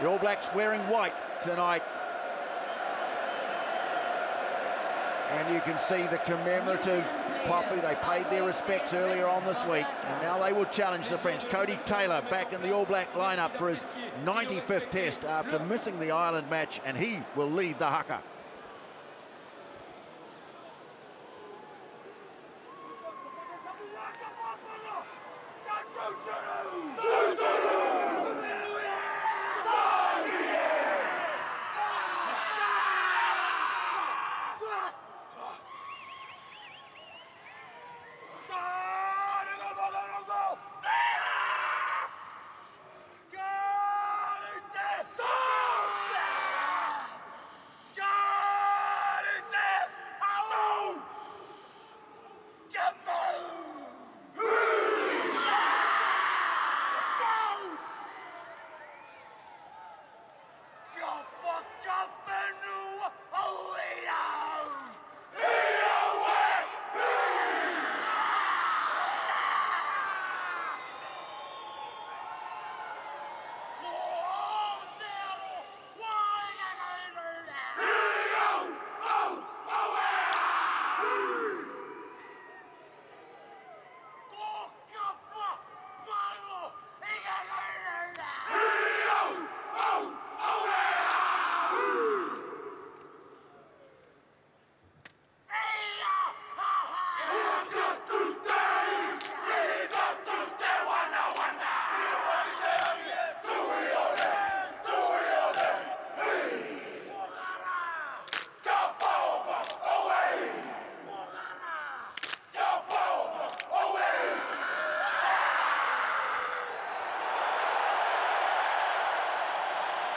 The All Blacks wearing white tonight. And you can see the commemorative poppy. They paid their respects earlier on this week, and now they will challenge the French. Cody Taylor back in the All Black lineup for his 95th test after missing the Ireland match, and he will lead the haka.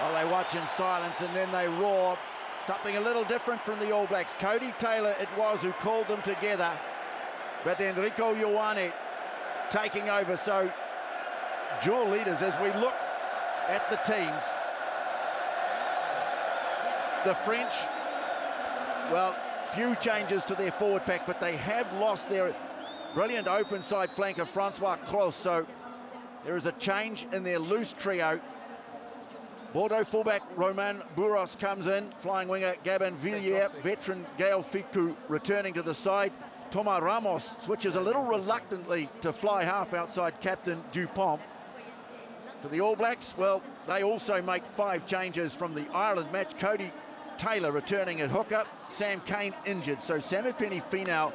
Well, they watch in silence and then they roar. Something a little different from the All Blacks. Cody Taylor it was who called them together, but Enrico Ioane taking over. So dual leaders as we look at the teams. The French, well, few changes to their forward pack, but they have lost their brilliant open side flanker Francois Cross, so there is a change in their loose trio. Bordeaux fullback Romain Buros comes in, flying winger Gabin Villiers, veteran Gael Ficou returning to the side. Thomas Ramos switches a little reluctantly to fly half outside captain Dupont. For the All Blacks, well, they also make 5 changes from the Ireland match. Cody Taylor returning at hooker, Sam Cane injured, so Samipeni Finau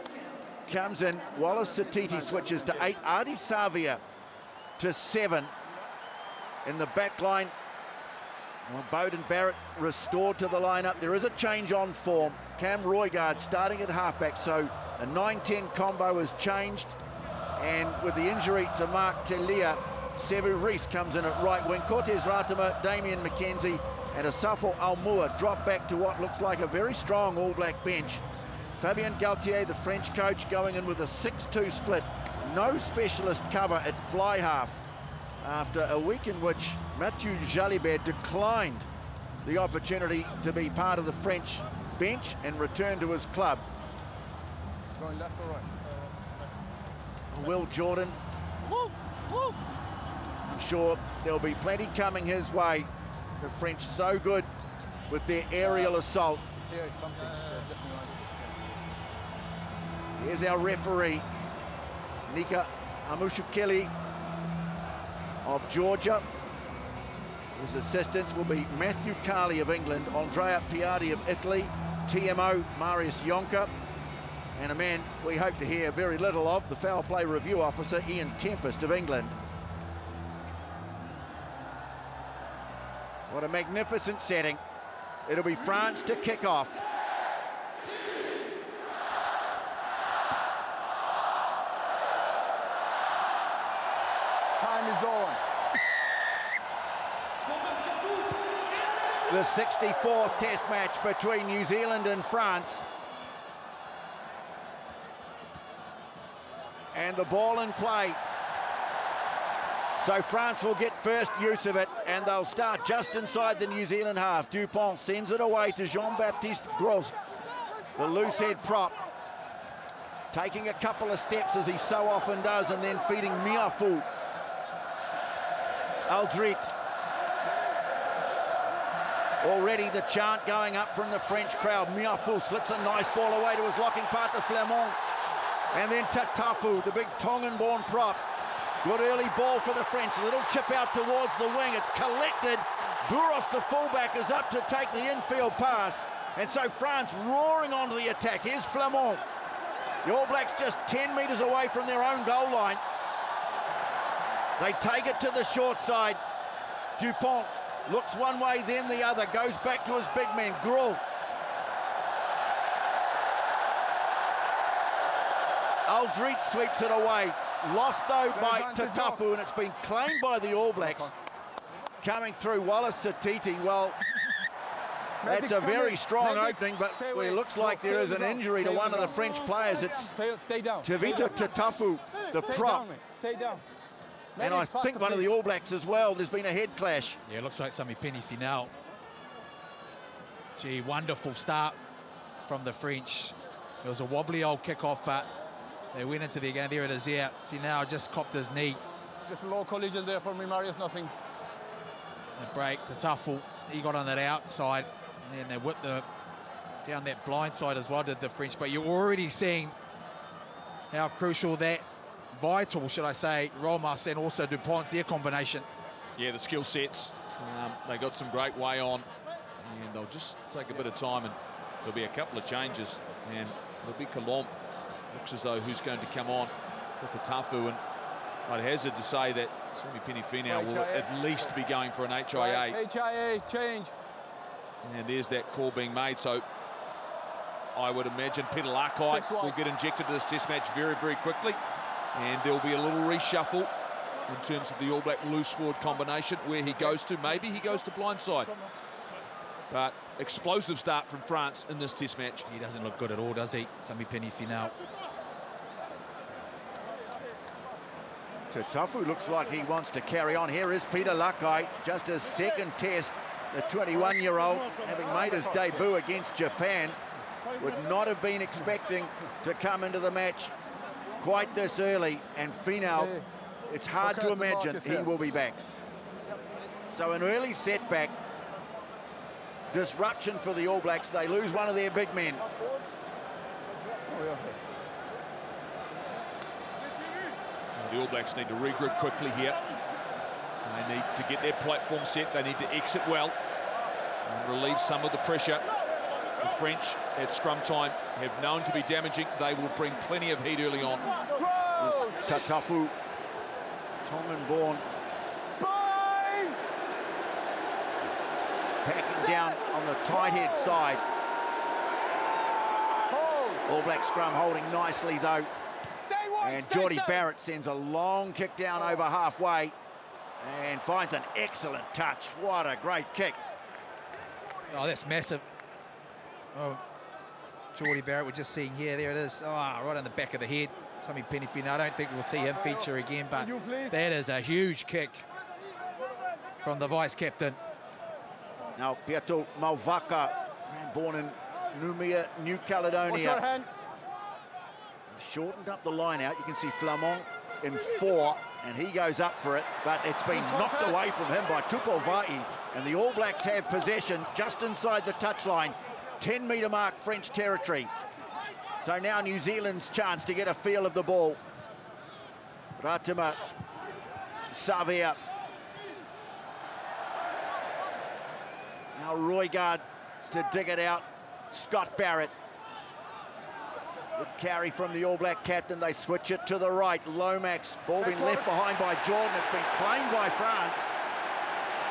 comes in, Wallace Satiti switches to 8, Adi Savia to 7. In the back line, well, Bowden Barrett restored to the lineup. There is a change on form. Cam Roigard starting at halfback, so a 9-10 combo has changed. And with the injury to Mark Telia, Sevu Reece comes in at right wing. Cortez Ratama, Damien McKenzie, and Asafo Almua drop back to what looks like a very strong All Black bench. Fabien Galtier, the French coach, going in with a 6-2 split. No specialist cover at fly half after a week in which Mathieu Jalibert declined the opportunity to be part of the French bench and return to his club. Going left or right? Will Jordan, I'm sure there'll be plenty coming his way. The French so good with their aerial assault. Here's our referee, Nika Amushukeli of Georgia. His assistants will be Matthew Carley of England, Andrea Piatti of Italy, TMO Marius Yonka, and a man we hope to hear very little of, the foul play review officer Ian Tempest of England. What a magnificent setting. It'll be France to kick off. Time is on. The 64th test match between New Zealand and France. And the ball in play. So France will get first use of it, and they'll start just inside the New Zealand half. Dupont sends it away to Jean-Baptiste Gros, the loose head prop, taking a couple of steps as he so often does, and then feeding Miafu. Aldrit. Already the chant going up from the French crowd. Miafou slips a nice ball away to his locking partner, Flamand. And then Tatafu, the big Tongan-born prop. Good early ball for the French. A little chip out towards the wing. It's collected. Buros, the fullback, is up to take the infield pass. And so France roaring onto the attack. Here's Flamand. The All Blacks just 10 metres away from their own goal line. They take it to the short side. Dupont looks one way, then the other. Goes back to his big man, Gruel. Aldrit sweeps it away. Lost, though, by Tatafu, and it's been claimed by the All Blacks. Coming through, Wallace Satiti. Well, that's a very strong opening, but it looks like there is an injury to one of the French players. It's Tavita Tatafu, the prop. Stay down. And I think one of the All Blacks as well. There's been a head clash. Yeah, it looks like Sami Penny Finau. Gee, wonderful start from the French. It was a wobbly old kickoff, but they went into the again. There it is. Yeah, Finau just copped his knee. Just a low collision there for me, Marius. Nothing. The break, Tatafu, he got on that outside, and then they whipped down that blind side as well, did the French. But you're already seeing how crucial that, vital, should I say, Ramos and also Dupont's, their combination. Yeah, the skill sets. They got some great way on, and they'll just take a bit of time, and there'll be a couple of changes, and it'll be Colomb. Looks as though who's going to come on with the Tafu, and I'd hazard to say that Sami Penny Finau will at least be going for an HIA. HIA, change. And there's that call being made, so I would imagine Peter Lakai will get injected to this test match very, very quickly. And there'll be a little reshuffle in terms of the All Black loose forward combination, where he goes to. Maybe he goes to blindside. But explosive start from France in this test match. He doesn't look good at all, does he? Sami Penny Finau. Tatafu looks like he wants to carry on. Here is Peter Lakai, just his second test. The 21-year-old, having made his debut against Japan, would not have been expecting to come into the match quite this early. And Finau, it's hard to imagine he will be back. So an early setback, disruption for the All Blacks. They lose one of their big men. The All Blacks need to regroup quickly here. They need to get their platform set. They need to exit well and relieve some of the pressure. The French at scrum time have known to be damaging. They will bring plenty of heat early on. Tatafu, Tongan-born, packing down on the tight head side. All Black scrum holding nicely though. And Geordie Barrett sends a long kick down over halfway and finds an excellent touch. What a great kick. Oh, that's massive. Oh, Geordie Barrett, we're just seeing here. There it is. Oh, right on the back of the head. Sami Penny Finau. I don't think we'll see him feature again, but that is a huge kick from the vice-captain. Now, Pietro Malvaka, born in Noumea, New Caledonia. Shortened up the line out. You can see Flamand in 4, and he goes up for it, but it's been knocked away from him by Tupou-Vaa'i, and the All Blacks have possession just inside the touchline, 10-metre mark French territory. So now New Zealand's chance to get a feel of the ball. Ratima Savia. Now Roigard to dig it out. Scott Barrett. Good carry from the All Black captain. They switch it to the right. Lomax, ball being left behind by Jordan. It's been claimed by France.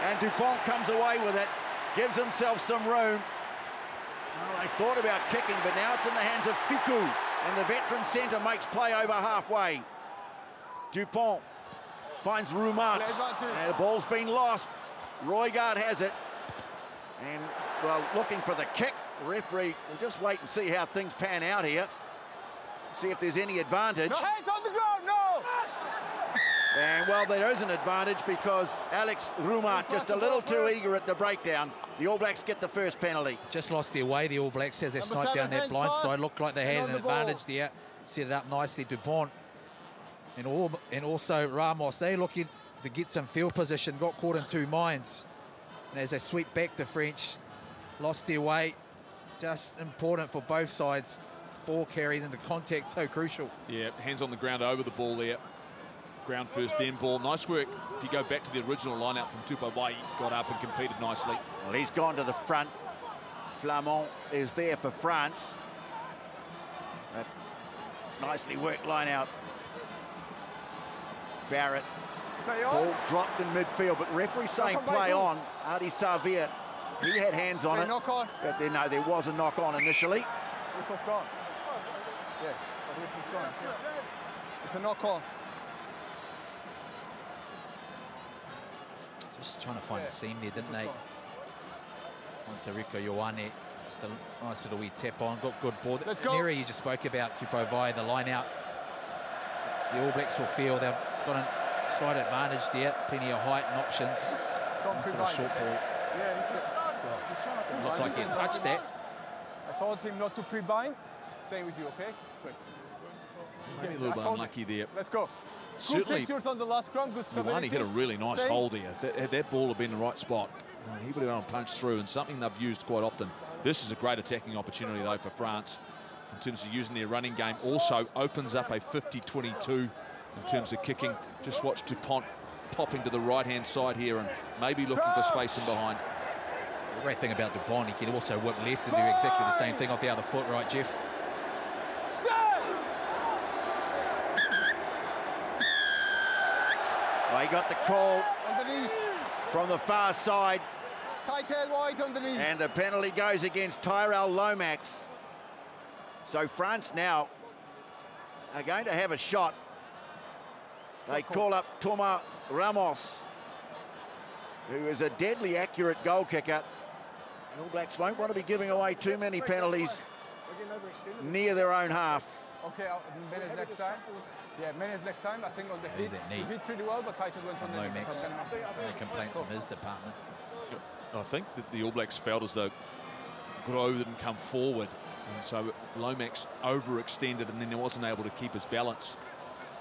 And Dupont comes away with it. Gives himself some room. Well, they thought about kicking, but now it's in the hands of Fiku. And the veteran centre makes play over halfway. Dupont finds Roumat. And the ball's been lost. Roigard has it. And, well, looking for the kick. The referee will just wait and see how things pan out here. See if there's any advantage. No hands on the ground, no! And, well, there is an advantage because Alex Roumat just a little too eager at the breakdown. The All Blacks get the first penalty. Just lost their way, the All Blacks, as they sniped down that blind side. Looked like they had an advantage there. Set it up nicely, Dupont. And also Ramos, they looking to get some field position. Got caught in two minds. And as they sweep back the French, lost their way. Just important for both sides. Ball carries and the contact so crucial. Yeah, hands on the ground over the ball there. Ground first, then ball. Nice work. If you go back to the original lineup from Tupou, he got up and competed nicely. Well, he's gone to the front. Flamand is there for France. But nicely worked line out. Barrett. Ball dropped in midfield, but referee saying play on. Adi Savia, he had hands on it. Knock on. But then, no, there was a knock on initially. This off gone. Yeah, this is gone. It's a knock on. Just trying to find the seam there, didn't they? Onto Rico Ioane. Just a nice little wee tap on. Got good ball. Let's go. Area you just spoke about, Tupou via the line out. The All Blacks will feel they've got a slight advantage there. Plenty of height and options. Nice little short ball. Yeah, he's just Looked like he had touched that. I told him not to pre-bind. Same with you, okay? Straight. Maybe a little bit unlucky there. Let's go. Certainly, good pictures on the last scrum, good stability. Ioane hit a really nice Same. hole there. If that ball had been in the right spot, he would have gone and punched through, and something they've used quite often. This is a great attacking opportunity, though, for France in terms of using their running game. Also opens up a 50-22 in terms of kicking. Just watch Dupont popping to the right-hand side here and maybe looking for space in behind. The great thing about Dupont, he can also whip left and do exactly the same thing off the other foot, right, Jeff? Well, he got the call Underneath. from the far side, Tight tail wide underneath. and the penalty goes against Tyrell Lomax. So France now are going to have a shot. They call up Thomas Ramos, who is a deadly accurate goal kicker. The All Blacks won't want to be giving away too many penalties near their own half. Okay, minutes next time. Yeah, minutes next time. I think on the Who's hit. that knee? He hit pretty well, but Titan went on the Lomax. Any complaints from his department? I think that the All Blacks felt as though Gros didn't come forward, and so Lomax overextended and then he wasn't able to keep his balance.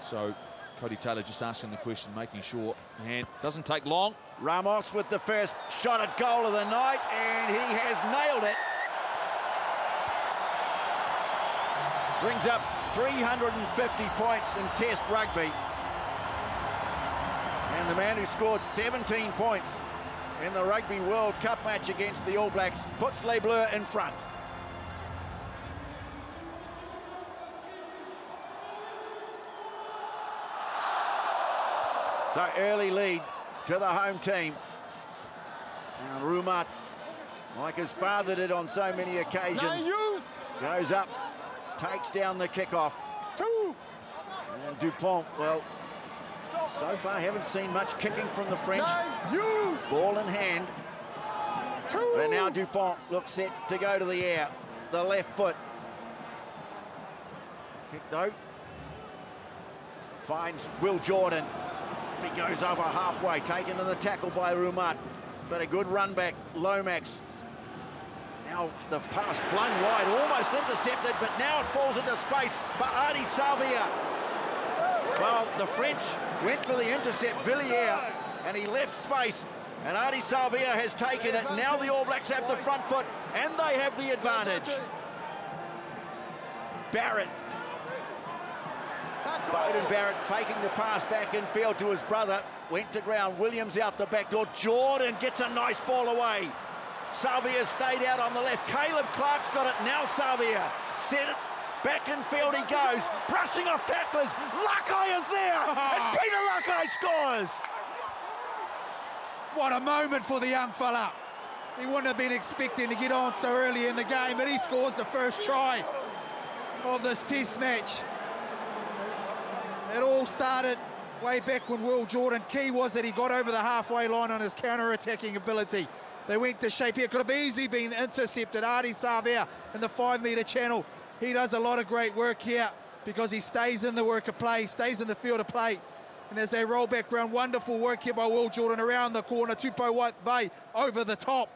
So Cody Taylor just asking the question, making sure, and doesn't take long. Ramos with the first shot at goal of the night, and he has nailed it. Brings up 350 points in Test rugby. And the man who scored 17 points in the Rugby World Cup match against the All Blacks puts Les Bleus in front. So early lead to the home team. And Rumat, like his father did on so many occasions, goes up, takes down the kickoff. And Dupont, well, so far haven't seen much kicking from the French. Ball in hand. But now Dupont looks set to go to the air. The left foot. Kicked out. Finds Will Jordan. He goes over halfway, taken in the tackle by Rumat. But a good run back, Lomax. Now the pass flung wide, almost intercepted, but now it falls into space for Adi Savia. Well, the French went for the intercept, Villiers, and he left space, and Adi Savia has taken it. Now the All Blacks have the front foot, and they have the advantage. Barrett. Beauden Barrett faking the pass back in field to his brother. Went to ground, Williams out the back door. Jordan gets a nice ball away. Savia stayed out on the left. Caleb Clark's got it. Now Savia set it. Back in field he goes. Brushing off tacklers. Lakai is there. And Peter Lakai scores. What a moment for the young fella. He wouldn't have been expecting to get on so early in the game, but he scores the first try of this test match. It all started way back when Will Jordan, key was that he got over the halfway line on his counter-attacking ability. They went to shape here. Could have easily been intercepted. Adi Savia in the 5-metre channel. He does a lot of great work here because he stays in the work of play, stays in the field of play. And as they roll back round, wonderful work here by Will Jordan around the corner. Tupou Vai over the top.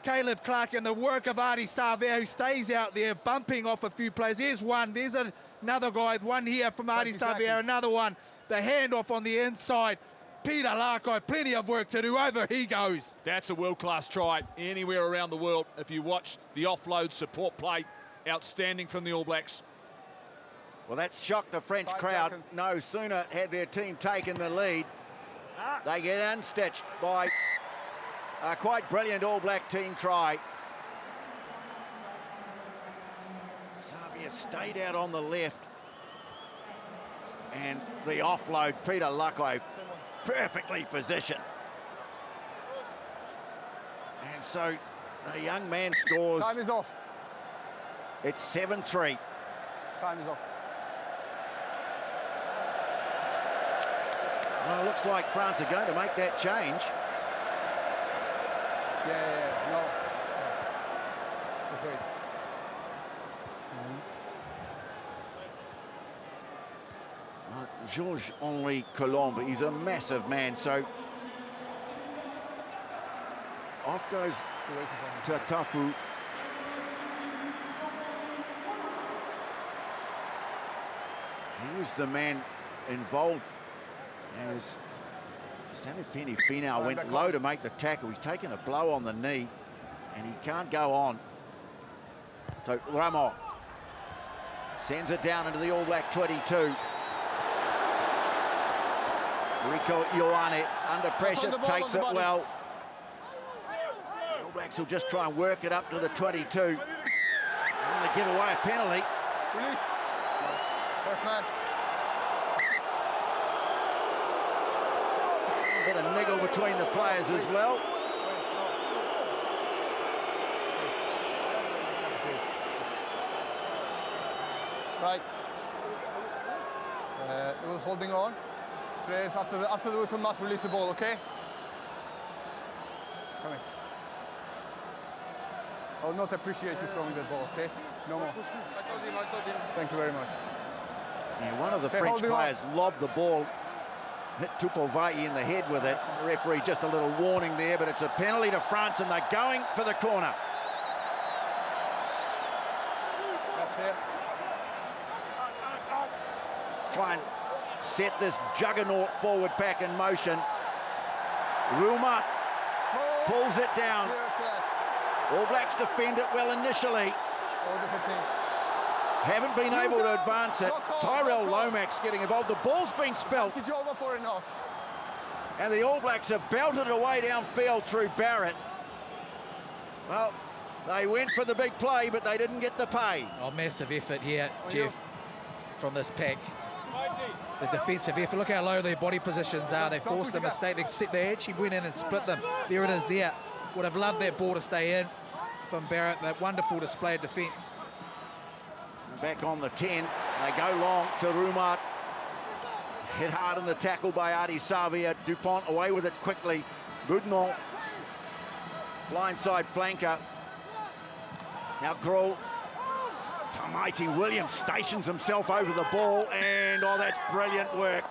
Caleb Clark and the work of Adi Savia, who stays out there bumping off a few plays. There's one. There's another guy. One here from Adi Savia. Another one. The handoff on the inside. Peter Lakai, plenty of work to do. Over he goes. That's a world-class try anywhere around the world. If you watch the offload support play, outstanding from the All Blacks. Well, that's shocked the French 5 crowd. seconds. No sooner had their team taken the lead, they get unstitched by a quite brilliant All Black team try. Xavier stayed out on the left. And the offload, Peter Lakai, perfectly positioned. And so the young man scores. Time is off. It's 7-3. Time is off. Well, it looks like France are going to make that change. Yeah, no. Just wait. Georges-Henri Colombe, he's a massive man, so off goes Tatafu. He was the man involved as Samipeni Finau went low to make the tackle. He's taken a blow on the knee and he can't go on. So Ramos sends it down into the All Black 22. Rico Ioane under pressure, takes it well. The All Blacks will just try and work it up to the 22. And they give away a penalty. Release. First man. A bit of niggle between the players as well. Right. It was holding on. Players after the whistle must release the ball, okay? Come in. I would not appreciate you throwing the ball, okay? No more. I told him. Thank you very much. Yeah, one of the Okay, French holding players lobbed the ball, hit Tupovai in the head with it. The referee just a little warning there, but it's a penalty to France and they're going for the corner. That's it. Try and set this juggernaut forward pack in motion. Ruma pulls it down. All Blacks defend it well initially. Haven't been able to advance it. Tyrell Lomax getting involved. The ball's been spelt. And the All Blacks have belted it away downfield through Barrett. Well, they went for the big play, but they didn't get the pay. Oh, massive effort here, Jeff, from this pack. The defensive effort. Look how low their body positions are. They forced a mistake. They actually went in and split them. There it is there. Would have loved that ball to stay in from Barrett. That wonderful display of defence. Back on the 10. They go long to Rumat. Hit hard in the tackle by Adi Savia. Dupont away with it quickly. Goodnon. Blindside flanker. Now Grohl. Mighty Williams stations himself over the ball, and oh, that's brilliant work.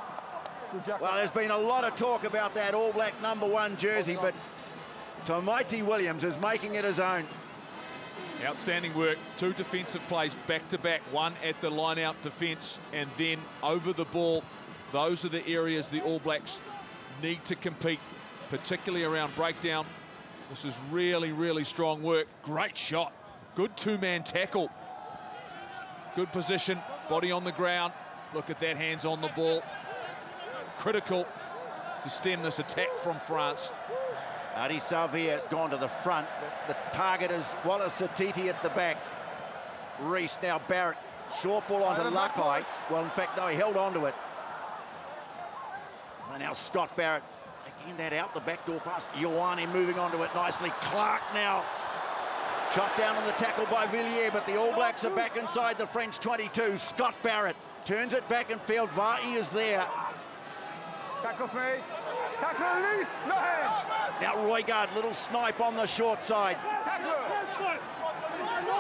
Well, there's been a lot of talk about that All Black #1 jersey, but Mighty Williams is making it his own. Outstanding work. 2 defensive plays back-to-back, one at the line-out defence and then over the ball. Those are the areas the All Blacks need to compete, particularly around breakdown. This is really, really strong work. Great shot. Good 2-man tackle. Good position, body on the ground. Look at that, hands on the ball. Critical to stem this attack from France. Adi Savia gone to the front. The target is Wallace Satiti at the back. Reese, now Barrett. Short ball onto Lakai. Well, in fact, no, he held on to it. And now Scott Barrett. Again, that out the back door pass. Ioane moving onto it nicely. Clark now. Chopped down on the tackle by Villiers, but the All Blacks are back inside the French 22. Scott Barrett turns it back in field. Va'i is there. Tackles me. Tackle release. No hands. Now Roigard, little snipe on the short side.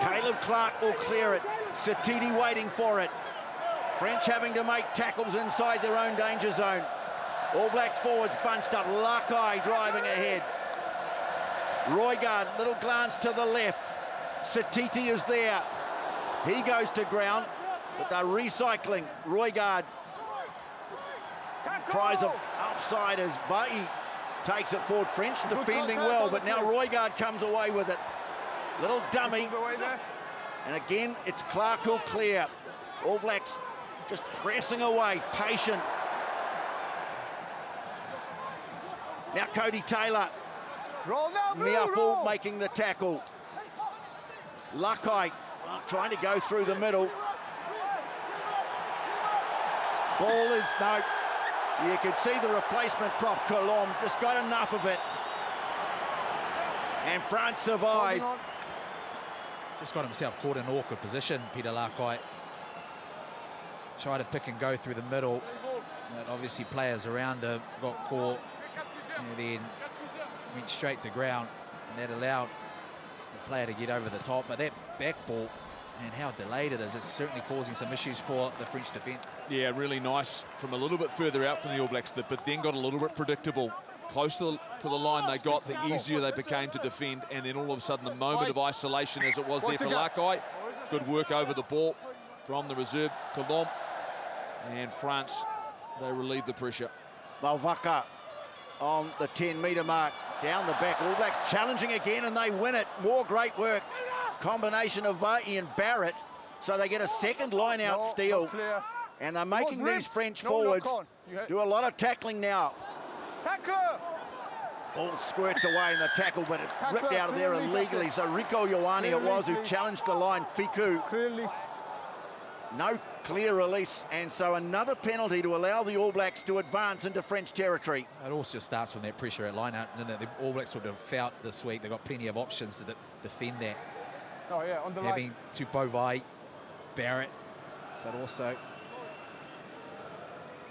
Caleb Clark will clear it. Satiti waiting for it. French having to make tackles inside their own danger zone. All Blacks forwards bunched up. Lakai driving ahead. Roigard, little glance to the left. Satiti is there. He goes to ground, but they're recycling. Roigard cries of offside as Vai takes it forward. French defending well, but now Roigard comes away with it. Little dummy. And again, it's Clark who'll clear. All Blacks just pressing away, patient. Now Cody Taylor. Miafu making the tackle. Lakai trying to go through the middle. Ball is, no. You could see the replacement prop, Colomb, just got enough of it. And France survived. Just got himself caught in an awkward position, Peter Lakai. Tried to pick and go through the middle. But obviously players around him got caught and then went straight to ground. And that allowed the player to get over the top. But that back ball, and how delayed it is, it's certainly causing some issues for the French defence. Yeah, really nice from a little bit further out from the All Blacks, but then got a little bit predictable. Close to the line they got, the easier they became to defend, and then all of a sudden the moment of isolation as it was there for Lakai. Good work over the ball from the reserve, Colomb. And France, they relieve the pressure. Malvaka on the 10-metre mark, down the back. All Blacks challenging again, and they win it. More great work. Combination of Vai and Barrett, so they get a second line-out steal. And they're making these French forwards do a lot of tackling now. Ball squirts away in the tackle, but it's ripped out of there illegally. So Rico Ioane it was who challenged the line. Fiku. No clear release, and so another penalty to allow the All Blacks to advance into French territory. It also starts from that pressure at line-out, and the All Blacks would have felt this week. They've got plenty of options to defend that. Oh, yeah, on the having line. Tupou Vai, Barrett, but also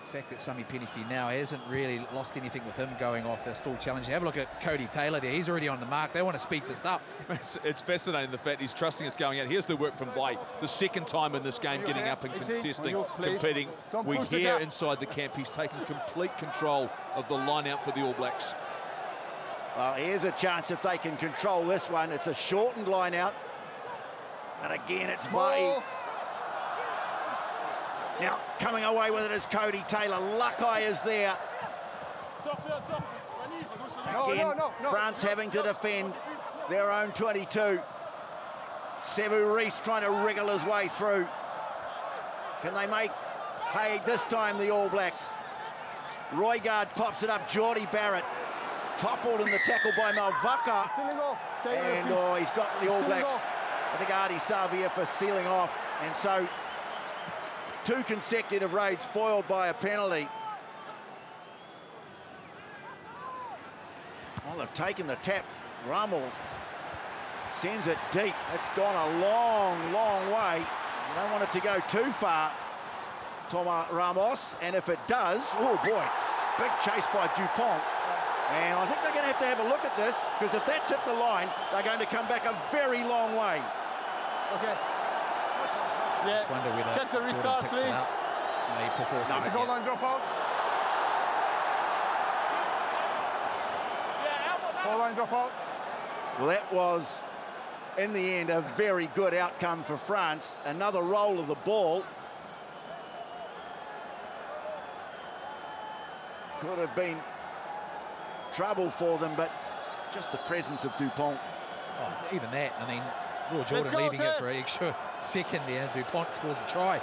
the fact that Sami Penefi now hasn't really lost anything with him going off. They're still challenging. Have a look at Cody Taylor there. He's already on the mark. They want to speed this up. It's fascinating the fact he's trusting it's going out. Here's the work from Vai. The second time in this game getting up and contesting, competing. We hear inside the camp he's taking complete control of the line-out for the All Blacks. Well, here's a chance if they can control this one. It's a shortened line-out. And again, it's Vai. Now, coming away with it is Cody Taylor. Lakai is there. Again, France having to defend their own 22. Sevu Reece trying to wriggle his way through. Can they make hay this time, the All Blacks? Roigard pops it up. Geordie Barrett toppled in the tackle by Malvaka. And he's got the All Blacks. I think Artie Savia for sealing off, and so 2 consecutive raids foiled by a penalty. Well, they've taken the tap. Ramos sends it deep. It's gone a long, long way. You don't want it to go too far, Thomas Ramos, and if it does, oh boy, big chase by Dupont. And I think they're going to have a look at this, because if that's hit the line, they're going to come back a very long way. Okay. Just wonder whether check the restart, please. No, goal line drop out. Goal line drop out. Well, that was, in the end, a very good outcome for France. Another roll of the ball. Could have been trouble for them, but just the presence of Dupont. Oh, even that, I mean, Will Jordan leaving it for an extra second there. Dupont scores a try.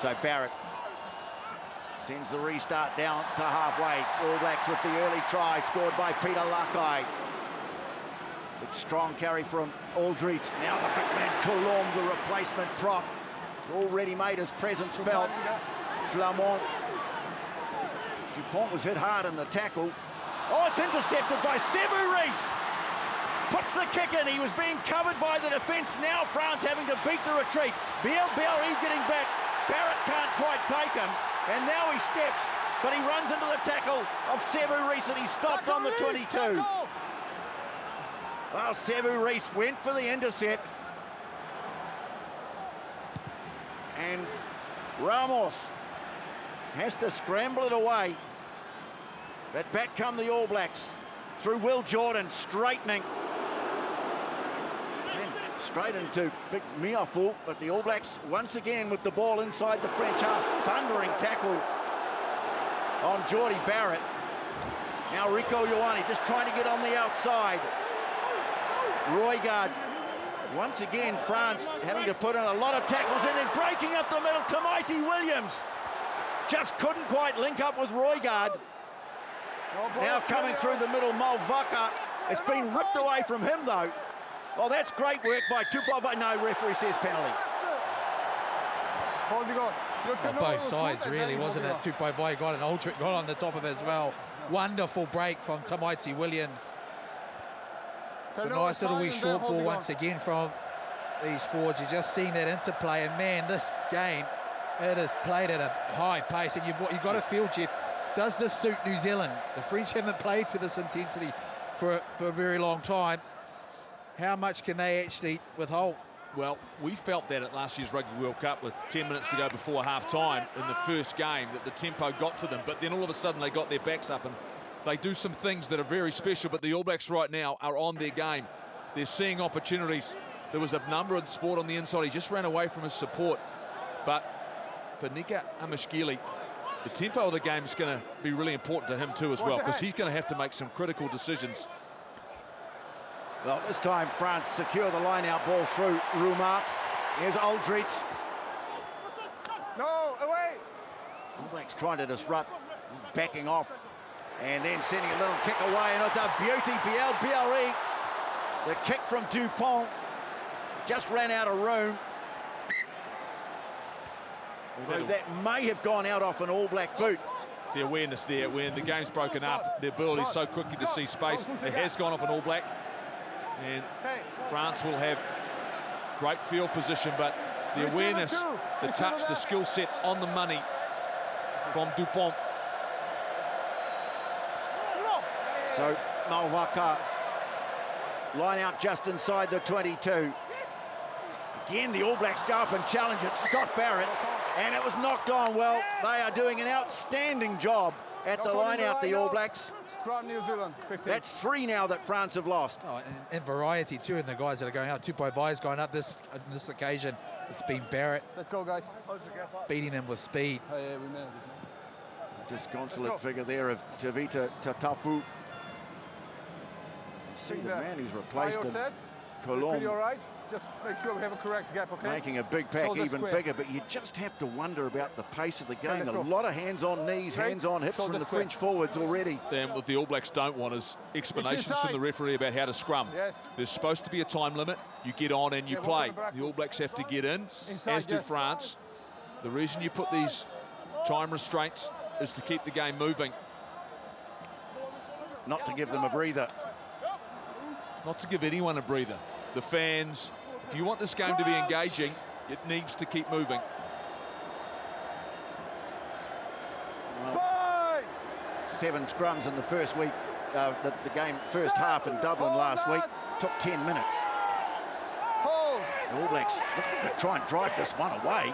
So Barrett sends the restart down to halfway. All Blacks with the early try scored by Peter Lakai. Big strong carry from Aldridge. Now the big man Colomb, the replacement prop, already made his presence felt. Flamand. Dupont was hit hard in the tackle. Oh, it's intercepted by Sevu Reece. Puts the kick in. He was being covered by the defence. Now France having to beat the retreat. Bielle-Biarrey getting back. Barrett can't quite take him. And now he steps, but he runs into the tackle of Sevu Reece, and he's stopped on the 22. Well, Sevu Reece went for the intercept. And Ramos has to scramble it away. But back come the All Blacks through Will Jordan, straightening. And straight into big Miafu, but the All Blacks once again with the ball inside the French half. Thundering tackle on Geordie Barrett. Now Rico Ioane just trying to get on the outside. Roigard, once again, France having to put in a lot of tackles and then breaking up the middle. Tamaiti Williams just couldn't quite link up with Roigard. Now coming through the middle, Malvaka. It's been ripped away from him, though. Well, that's great work by Tupava. No, referee says penalty. Well, both sides, really, wasn't it? Tupava got an ultra, got on the top of it as well. Wonderful break from Tamaiti Williams. It's a nice little wee short ball once again from these forwards. You've just seen that interplay, and man, this game, it is played at a high pace, and you've got to feel, Jeff, does this suit New Zealand? The French haven't played to this intensity for a very long time. How much can they actually withhold? Well, we felt that at last year's Rugby World Cup with 10 minutes to go before half-time in the first game, that the tempo got to them, but then all of a sudden they got their backs up and they do some things that are very special, but the All Blacks right now are on their game. They're seeing opportunities. There was a number of sport on the inside. He just ran away from his support. But for Nika Amashkili, the tempo of the game is going to be really important to him too as well, because he's going to have to make some critical decisions. Well, this time France secure the line-out ball through Rumat. Here's Aldrich. No, away! All Blacks trying to disrupt, backing off, and then sending a little kick away, and it's a beauty. Bielle-Biarrey. The kick from Dupont just ran out of room. Although that may have gone out off an All Black boot. The awareness there, when the game's broken up, the ability so quickly to see space. It has gone off an All Black. And France will have great field position, but the awareness, the touch, the skill set on the money from Dupont. So Malvaka, line out just inside the 22. Again, the All Blacks go up and challenge it. Scott Barrett, and it was knocked on. Well, they are doing an outstanding job at the line out, the All Blacks. Scrum New Zealand, 15. That's 3 now that France have lost. Oh, and variety too in the guys that are going out. Tupai's going up on this occasion. It's been Barrett. Let's go, guys. Beating them with speed. Oh, yeah, we made it. Disconsolate figure there of Tavita Tatafu. See the man who's replaced him, Colomb, all right? Just make sure we have a correct gap, okay? making a big pack even bigger, but you just have to wonder about the pace of the game. A lot of hands on knees, hands on hips from the French forwards already. Then what the All Blacks don't want is explanations from the referee about how to scrum. Yes. There's supposed to be a time limit. You get on and you play. The All Blacks have to get in, as do France. The reason you put these time restraints is to keep the game moving. Not to give them a breather. Not to give anyone a breather. The fans, if you want this game to be engaging, it needs to keep moving. Well, 7 scrums in the first week, the game first half in Dublin last week. Took 10 minutes. The All Blacks look to try and drive this one away.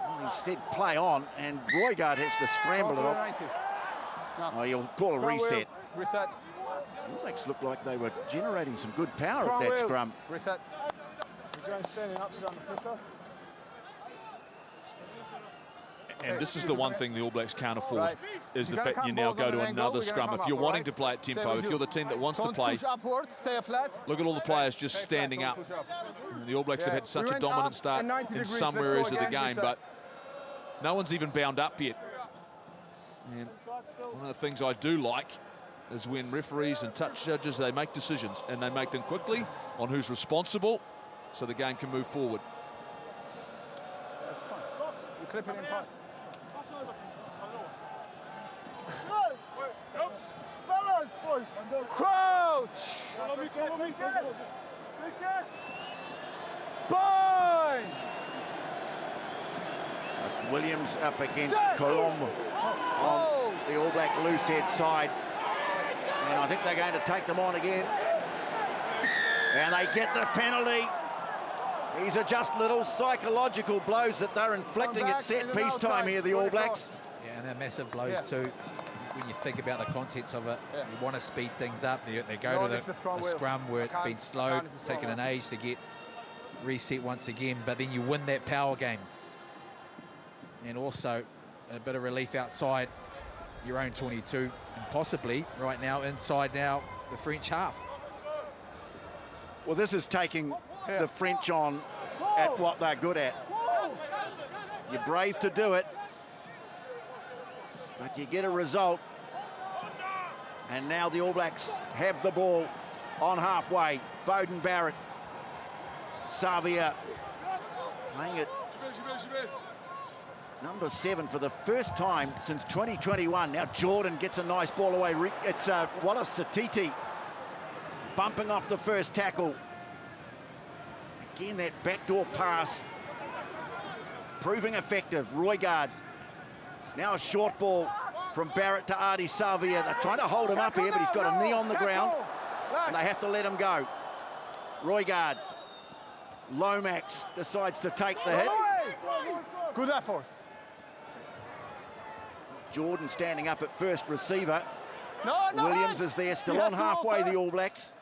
Well, he said play on, and Roigard has to scramble it off. Oh, he'll call a reset. Reset. The All Blacks looked like they were generating some good power at that scrum. Reset. And this is the one thing the All Blacks can't afford, is the fact you now go to another scrum. If you're wanting to play at tempo, if you're the team that wants to play, look at all the players just standing up. The All Blacks have had such a dominant start in some areas of the game, but no one's even bound up yet. And one of the things I do like is when referees and touch judges, they make decisions, and they make them quickly on who's responsible so the game can move forward. That's fine. You clip it in front. Crouch! Bind! Williams up against Colomb on the All Black loose head side. And I think they're going to take them on again. And they get the penalty. These are just little psychological blows that they're inflicting at set piece time here, the All Blacks. Yeah, and they're massive blows too. when you think about the contents of it, you want to speed things up. They go to the scrum where it's been slowed, it's taken an age to get reset once again, but then you win that power game. And also a bit of relief outside your own 22, and possibly right now inside now the French half. Well, this is taking the French on at what they're good at. You're brave to do it, but you get a result. And now the All Blacks have the ball on halfway. Bowden Barrett, Savia playing it. Number 7 for the first time since 2021. Now Jordan gets a nice ball away. It's Wallace Satiti bumping off the first tackle. Again, that backdoor pass proving effective. Roigard. Now a short ball from Barrett to Artie Savia. They're trying to hold him up here, but he's got a knee on the ground, and they have to let him go. Roigard. Lomax decides to take the hit. Good effort. Jordan standing up at first receiver. Williams is there, still on halfway, the All Blacks.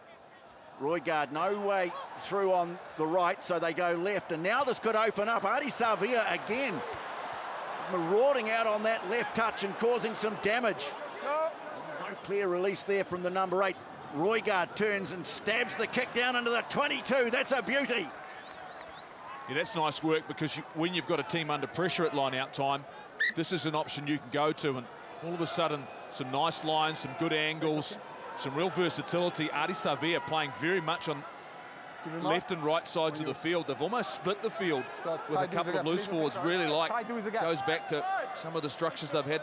Roigard no way through on the right, so they go left, and now this could open up. Artie Savia again marauding out on that left touch and causing some damage. No clear release there from the number 8. Roigard turns and stabs the kick down into the 22. That's a beauty. Yeah, that's nice work, because when you've got a team under pressure at line-out time, this is an option you can go to, and all of a sudden, some nice lines, some good angles, some real versatility. Artie Savia playing very much on left and right sides of the field. They've almost split the field with a couple of loose forwards. Really like, goes back to some of the structures they've had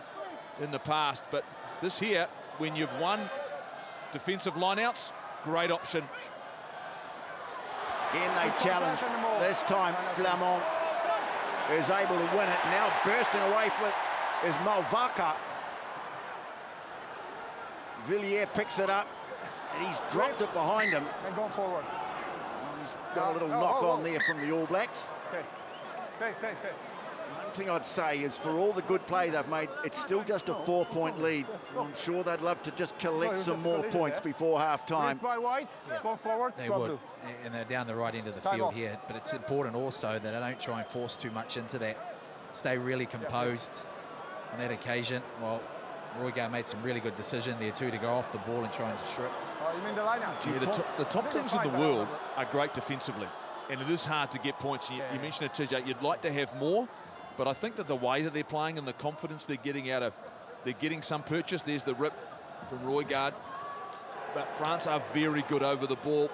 in the past. But this here, when you've won defensive lineouts, great option. Again, they challenge. This time, Flamand is able to win it. Now bursting away is Malvaka. Villiers picks it up, and he's dropped it behind him. And going forward. He's got a little knock on there from the All Blacks. Stay. One thing I'd say is, for all the good play they've made, it's still just a 4-point lead. I'm sure they'd love to just collect some more points before half-time. By White, go forward, they would, and they're down the right end of the field here. But it's important also that they don't try and force too much into that. Stay really composed on that occasion. Well, Roigard made some really good decision there too, to go off the ball and try and strip. Oh, you mean the line-out? Yeah, the top teams in the world are great defensively, and it is hard to get points. You mentioned it, TJ, you'd like to have more, but I think that the way that they're playing and the confidence they're getting out of, they're getting some purchase. There's the rip from Roigard. But France are very good over the ball.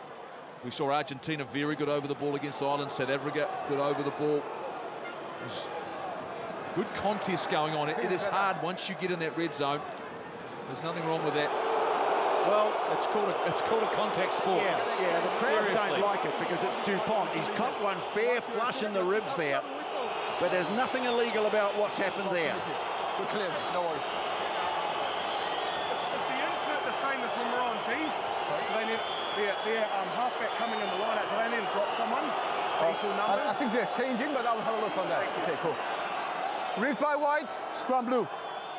We saw Argentina very good over the ball against Ireland. South Africa good over the ball. There's good contest going on. It is hard once you get in that red zone. There's nothing wrong with that. Well, it's called a contact sport. Yeah, the crowd don't like it because it's Dupont. He's caught one fair flush in the ribs there, but there's nothing illegal about what's happened there. We're clear, no worries. Is the insert the same as when we're on D? Do they need the halfback coming in the line out? Do they need to drop someone to equal numbers? I think they're changing, but I'll have a look on that. Okay, cool. Read by White, scrum blue.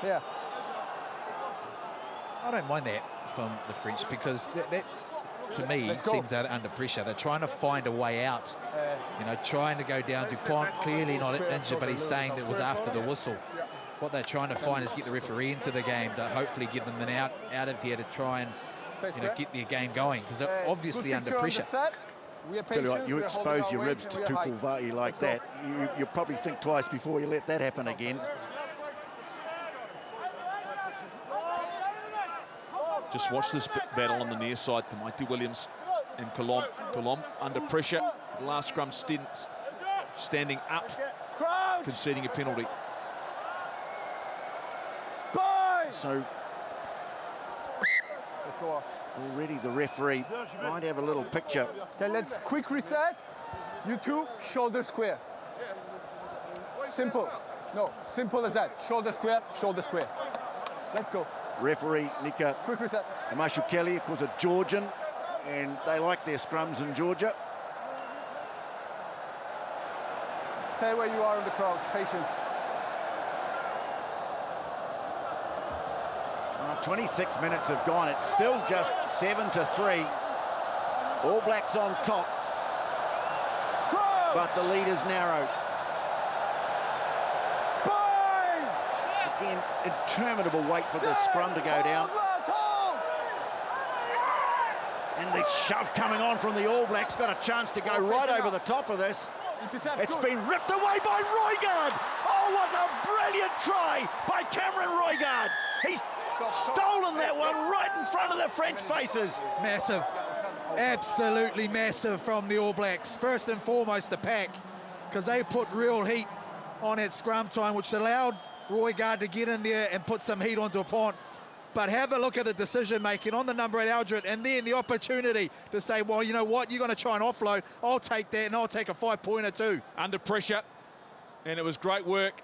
Yeah. I don't mind that from the French, because that to me seems out under pressure. They're trying to find a way out. You know, trying to go down. Dupont clearly not injured, but he's saying that it was after the whistle. What they're trying to find is get the referee into the game to hopefully give them an out of here to try and get their game going, because they're obviously under pressure. Tell you what, you expose your ribs to Tupulvai like that, you probably think twice before you let that happen again. Just watch this battle on the near side. Mighty Williams and Colomb. Colomb under pressure. The last scrum standing up, conceding a penalty. So let's go off. Already the referee might have a little picture. Okay, let's quick reset. You two, shoulder square. Simple. No, simple as that. Shoulder square, shoulder square. Let's go. Referee Nika quick reset. Amashu Kelly, of course, a Georgian, and they like their scrums in Georgia. Stay where you are in the crouch. Patience. 26 minutes have gone. It's still just 7-3. All Blacks on top, but the lead is narrow. Again, interminable wait for the scrum to go down. And the shove coming on from the All Blacks, got a chance to go right over the top of this. It's been ripped away by Roigard. Oh, what a brilliant try by Cameron Roigard. He's stolen that one right in front of the French faces. Massive, absolutely massive from the All Blacks. First and foremost, the pack, because they put real heat on at scrum time, which allowed Roigard to get in there and put some heat onto a point. But have a look at the decision-making on the number 8 Aldred, and then the opportunity to say, well, you know what, you're going to try and offload. I'll take that, and I'll take a 5-pointer too. Under pressure, and it was great work.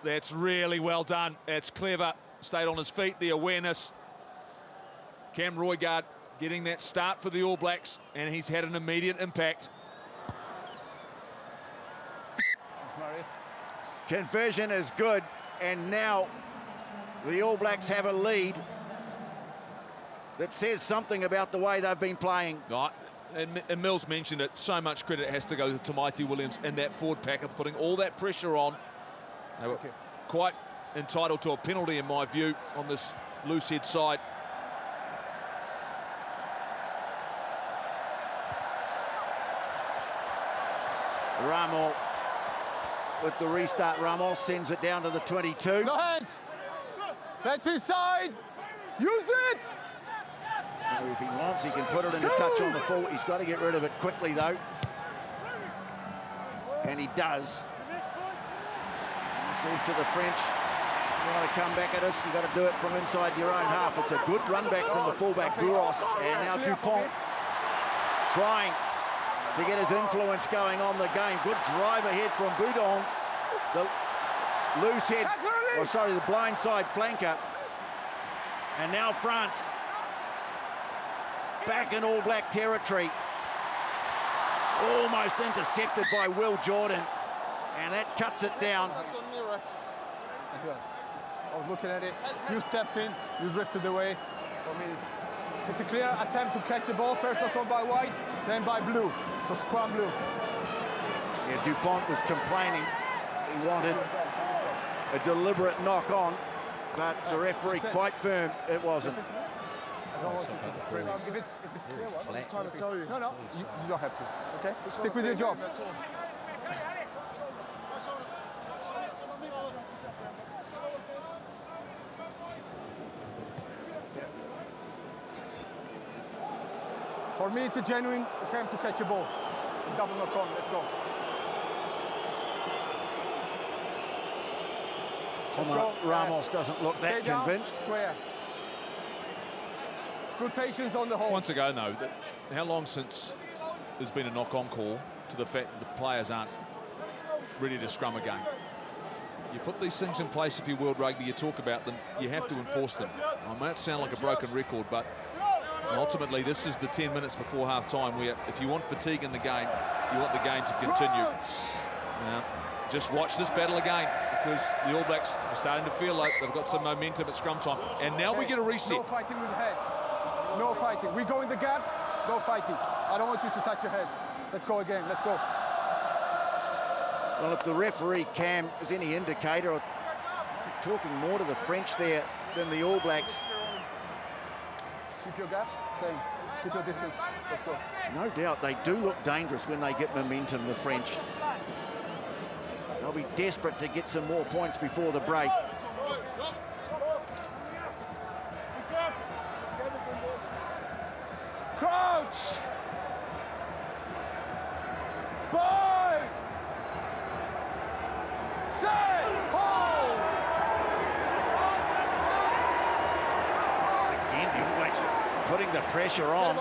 That's really well done. That's clever. Stayed on his feet, the awareness. Cam Roigard getting that start for the All Blacks, and he's had an immediate impact. Conversion is good, and now the All Blacks have a lead that says something about the way they've been playing. Right. And Mills mentioned it, so much credit has to go to Mighty Williams and that forward pack of putting all that pressure on. They were quite entitled to a penalty, in my view, on this loose head side. Ramos with the restart. Ramos sends it down to the 22. No hands. That's inside. Use it. So if he wants, he can put it in a touch on the full. He's got to get rid of it quickly, though. And he does. He says to the French, you want to come back at us, you've got to do it from inside your own half. It's a good run back from the fullback, Buros. And now Dupont trying to get his influence going on the game. Good drive ahead from Boudon. The loose head, the blindside flanker. And now France back in All Black territory. Almost intercepted by Will Jordan. And that cuts it down. I was looking at it. You stepped in, you drifted away. For me, it's a clear attempt to catch the ball. First knock on by White, then by Blue. So scrum Blue. Yeah, Dupont was complaining. He wanted a deliberate knock on, but the referee quite firm it wasn't. I don't want you to scream. If it's clear, I'm just trying to tell you. No, you don't have to. Okay? Stick with your job. For me, it's a genuine attempt to catch a ball. Double knock on, let's go. Ramos doesn't look that convinced. Square. Good patience on the hole. Once ago, though, how long since there's been a knock-on call to the fact that the players aren't ready to scrum again? You put these things in place if you World Rugby, you talk about them, you have to enforce them. I might sound like a broken record, but ultimately this is the 10 minutes before half-time where if you want fatigue in the game, you want the game to continue. Just watch this battle again, because the All Blacks are starting to feel like they've got some momentum at scrum time. And now we get a reset. No fighting with heads. No fighting. We go in the gaps, no fighting. I don't want you to touch your heads. Let's go again, let's go. Well, if the referee, Cam, is any indicator, I'm talking more to the French there than the All Blacks. Keep your gap, same. Keep your distance, let's go. No doubt, they do look dangerous when they get momentum, the French. They'll be desperate to get some more points before the break. Crouch! Bye! Set! Hold! Again, the All Blacks putting the pressure on,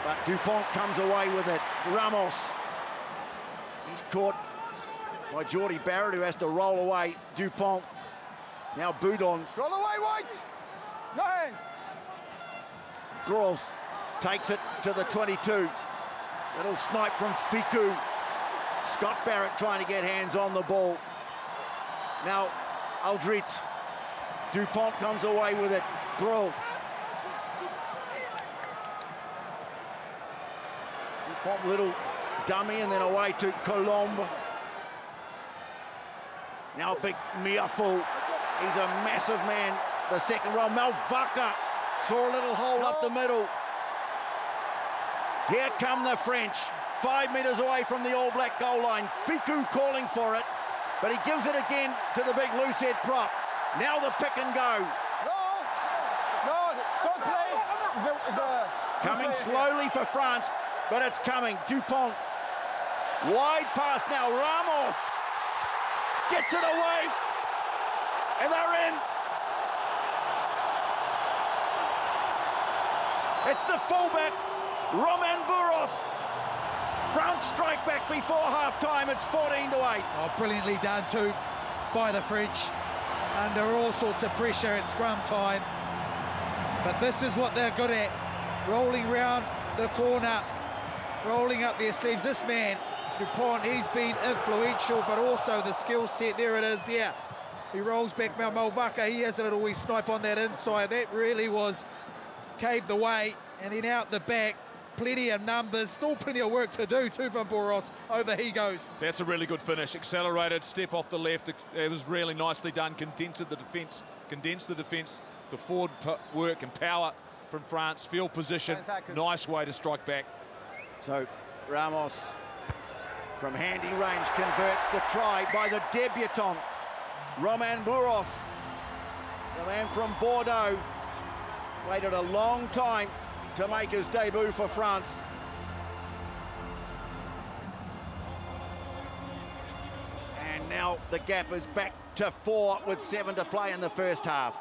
but Dupont comes away with it. Ramos, he's caught by Geordie Barrett, who has to roll away. Dupont, now Boudon. Roll away, White! No hands! Buros takes it to the 22. Little snipe from Fiku. Scott Barrett trying to get hands on the ball. Now Aldrit. Dupont comes away with it. Gros. Dupont, little dummy, and then away to Colombe. Now big Miafou. He's a massive man. The second row, Malvaca saw a little hole up the middle. Here come the French. 5 metres away from the All Black goal line. Ficou calling for it, but he gives it again to the big loosehead prop. Now the pick and go. No, don't play. Coming slowly for France, but it's coming. Dupont. Wide pass now. Ramos gets it away, and they're in. It's the fullback, Romain Buros. France strike back before half-time. It's 14-8. Oh, brilliantly done too by the French. Under all sorts of pressure at scrum time. But this is what they're good at. Rolling round the corner, rolling up their sleeves. This man, Dupont, he's been influential, but also the skill set. There it is, yeah. He rolls back Malvaca. He has a little wee snipe on that inside. That really was caved away. And then out the back, plenty of numbers, still plenty of work to do too from Buros. Over he goes. That's a really good finish. Accelerated, step off the left. It was really nicely done. Condensed the defence. The forward work and power from France. Field position. Nice way to strike back. So Ramos from handy range converts the try by the debutant, Romain Buros. The man from Bordeaux waited a long time to make his debut for France. And now the gap is back to 4 with 7 to play in the first half.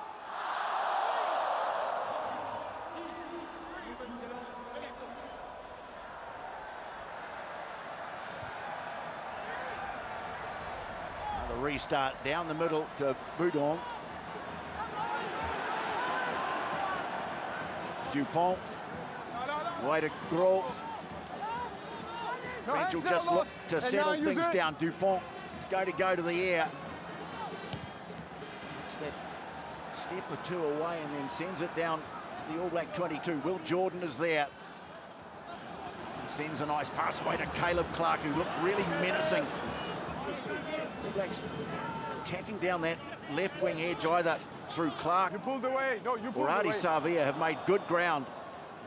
Another restart down the middle to Boudon. Dupont. Way to Gros. French will just look to settle things down. Dupont is going to go to the air. It's that step or two away and then sends it down to the All Black 22. Will Jordan is there. And sends a nice pass away to Caleb Clark, who looked really menacing. All Blacks attacking down that left wing edge, either through Clark You pulled away. No, you pulled or Adi away. Savia have made good ground.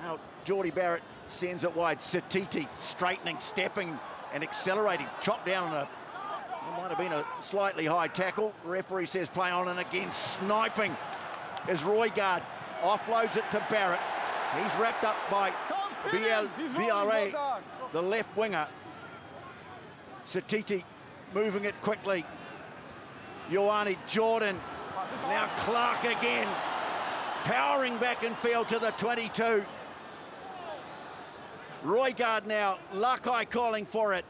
Now Geordie Barrett sends it wide. Satiti straightening, stepping and accelerating. Chopped down on it might have been a slightly high tackle. The referee says play on, and again sniping is Roigard. Offloads it to Barrett. He's wrapped up by Bielle-Biarrey, the left winger. Satiti moving it quickly. Ioane Jordan. Now Clark again, powering back in field to the 22. Roigard now, Lakai calling for it.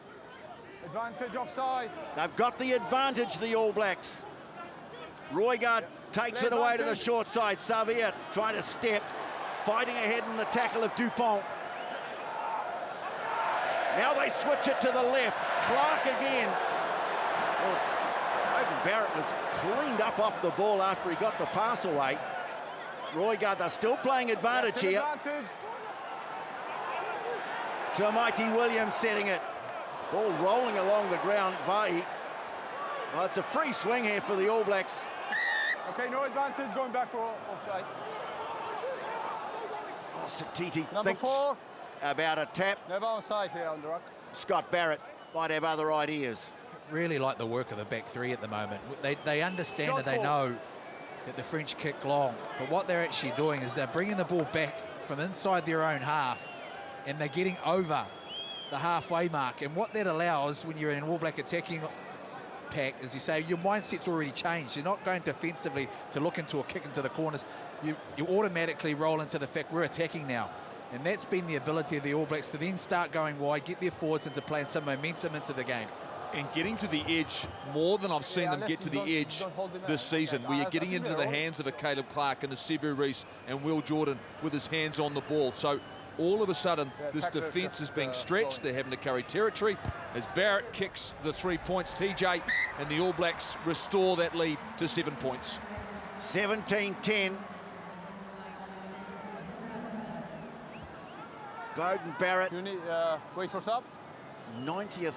Advantage offside. They've got the advantage, the All Blacks. Roigard takes it away to the short side. Savia trying to step, fighting ahead in the tackle of Dupont. Now they switch it to the left. Clark again. Barrett was cleaned up off the ball after he got the pass away. Roigard, they're still playing advantage here. To Mighty Williams setting it. Ball rolling along the ground. Vahi. Well, it's a free swing here for the All Blacks. Okay, no advantage going back for offside. Oh, Satiti Number thinks 4. about a tap. Never offside here on the rock. Scott Barrett might have other ideas. Really like the work of the back three at the moment. They understand and they know that the French kick long, but what they're actually doing is they're bringing the ball back from inside their own half and they're getting over the halfway mark. And what that allows when you're in an All Black attacking pack, as you say, your mindset's already changed. You're not going defensively to look into a kick into the corners. You automatically roll into the fact we're attacking now. And that's been the ability of the All Blacks to then start going wide, get their forwards into play and some momentum into the game. And getting to the edge more than I've seen them get to the edge this season, where you're getting into the hands of a Caleb Clark and a Sevu Reece and Will Jordan with his hands on the ball. So all of a sudden, this defence is being stretched. They're having to carry territory as Barrett kicks the 3 points, TJ, and the All Blacks restore that lead to 7 points. 17-10. Beauden Barrett. You need wait for sub. 90th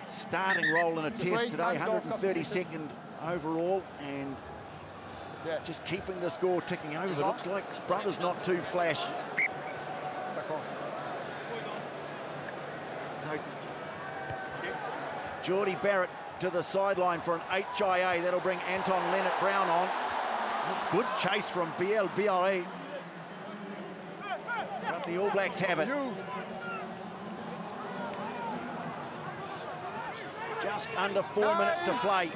starting role in a test today, 132nd overall, and just keeping the score ticking over. It looks like his brother's not too flash. So, Geordie Barrett to the sideline for an HIA. That'll bring Anton Leonard-Brown on. Good chase from Bielle-Biarrey. But the All Blacks have it. Just under 4 minutes to play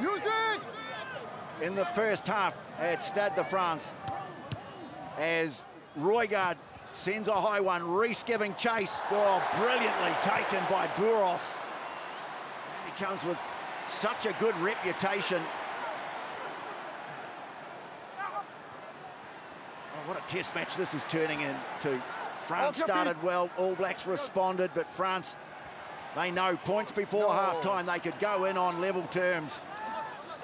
in the first half at Stade de France, as Roigard sends a high one. Reese giving chase. Oh, brilliantly taken by Buros. He comes with such a good reputation. Oh, what a test match this is turning into. France started well, All Blacks responded, but France, they know points before half-time they could go in on level terms.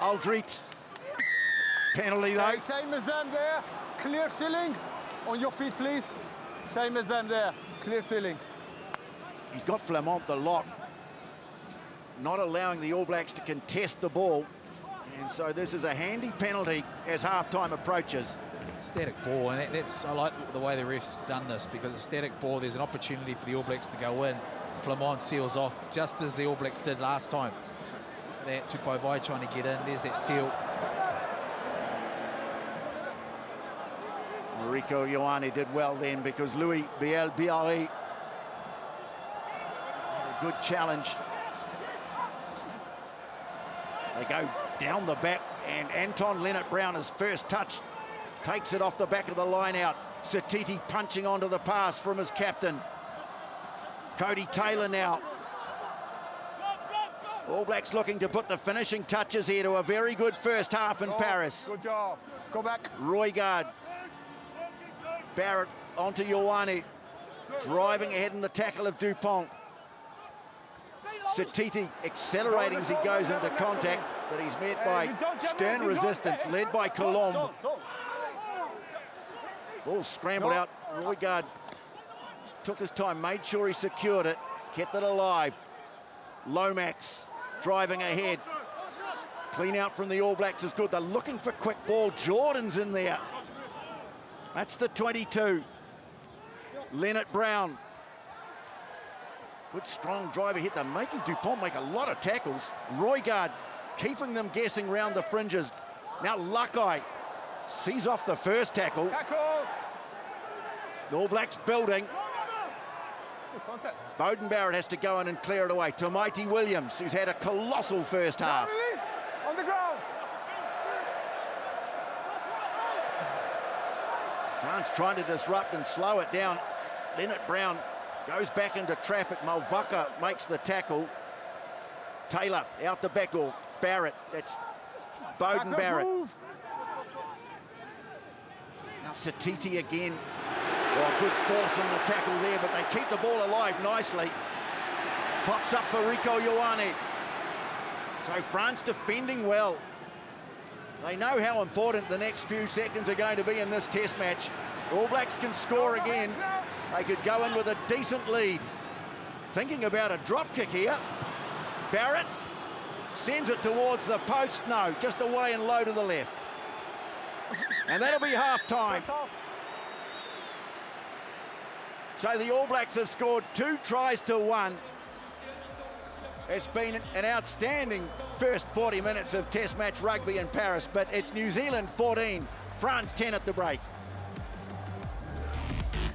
Aldrit, penalty though. Same as them there, clear ceiling. On your feet, please. Same as them there, clear ceiling. He's got Flamont the lock, not allowing the All Blacks to contest the ball. And so this is a handy penalty as half-time approaches. Static ball, and that's, I like the way the ref's done this, because it's static ball. There's an opportunity for the All Blacks to go in. Flamont seals off, just as the All Blacks did last time. That Tupoivai trying to get in, there's that seal. Rico Ioane did well then, because Louis Bielle-Biarrey had a good challenge. They go down the back, and Anton Leonard-Brown, his first touch, takes it off the back of the line out. Satiti punching onto the pass from his captain. Cody Taylor now. All Blacks looking to put the finishing touches here to a very good first half in Paris. Good job. Go back. Roigard. Barrett onto Ioane. Driving ahead in the tackle of Dupont. Satiti accelerating as he goes into contact, but he's met by stern resistance led by Colombe. Ball scrambled out. Roigard took his time, made sure he secured it, kept it alive. Lomax driving ahead. Clean out from the All Blacks is good. They're looking for quick ball. Jordan's in there. That's the 22. Leonard-Brown. Good strong driver hit. They're making Dupont make a lot of tackles. Roigard keeping them guessing round the fringes. Now Lakai sees off the first tackle. The All Blacks building. Beauden Barrett has to go in and clear it away. Tomaiti Williams, who's had a colossal first half. On the ground. France trying to disrupt and slow it down. Leonard-Brown goes back into traffic. Malvaka makes the tackle. Taylor out the back door. Barrett, that's Beauden Barrett. Now Satiti again. Well, good force in the tackle there, but they keep the ball alive nicely. Pops up for Rico Ioane. So France defending well. They know how important the next few seconds are going to be in this test match. All Blacks can score again. They could go in with a decent lead. Thinking about a drop kick here. Barrett sends it towards the post. No, just away and low to the left. And that'll be half-time. So the All Blacks have scored 2 tries to 1. It's been an outstanding first 40 minutes of Test match rugby in Paris, but it's New Zealand 14, France 10 at the break.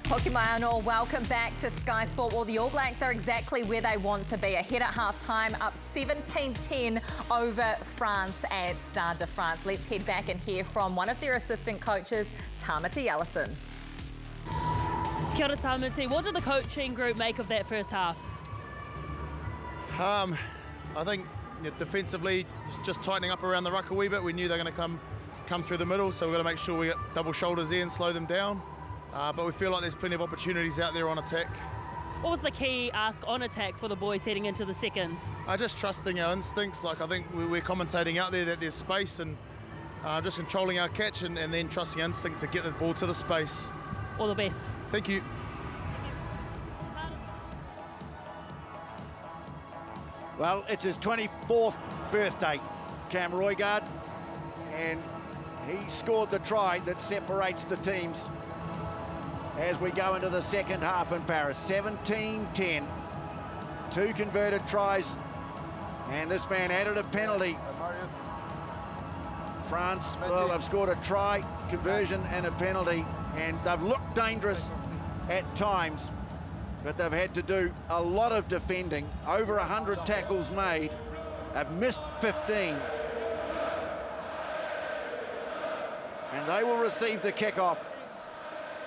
Hoki mai anō, welcome back to Sky Sport. Well, the All Blacks are exactly where they want to be. Ahead at half-time, up 17-10 over France at Stade de France. Let's head back and hear from one of their assistant coaches, Tamati Ellison. Kia ora Tamati, what did the coaching group make of that first half? I think defensively, just tightening up around the ruck a wee bit. We knew they were going to come through the middle, so we've got to make sure we get double shoulders there and slow them down. But we feel like there's plenty of opportunities out there on attack. What was the key ask on attack for the boys heading into the second? Just trusting our instincts. Like I think we're commentating out there that there's space, and just controlling our catch and then trusting our instinct to get the ball to the space. All the best. Thank you. Well, it's his 24th birthday, Cam Roigard, and he scored the try that separates the teams as we go into the second half in Paris. 17-10, 2 converted tries, and this man added a penalty. France, well, they've scored a try, conversion and a penalty, and they've looked dangerous at times, but they've had to do a lot of defending. Over 100 tackles made. They've missed 15. And they will receive the kickoff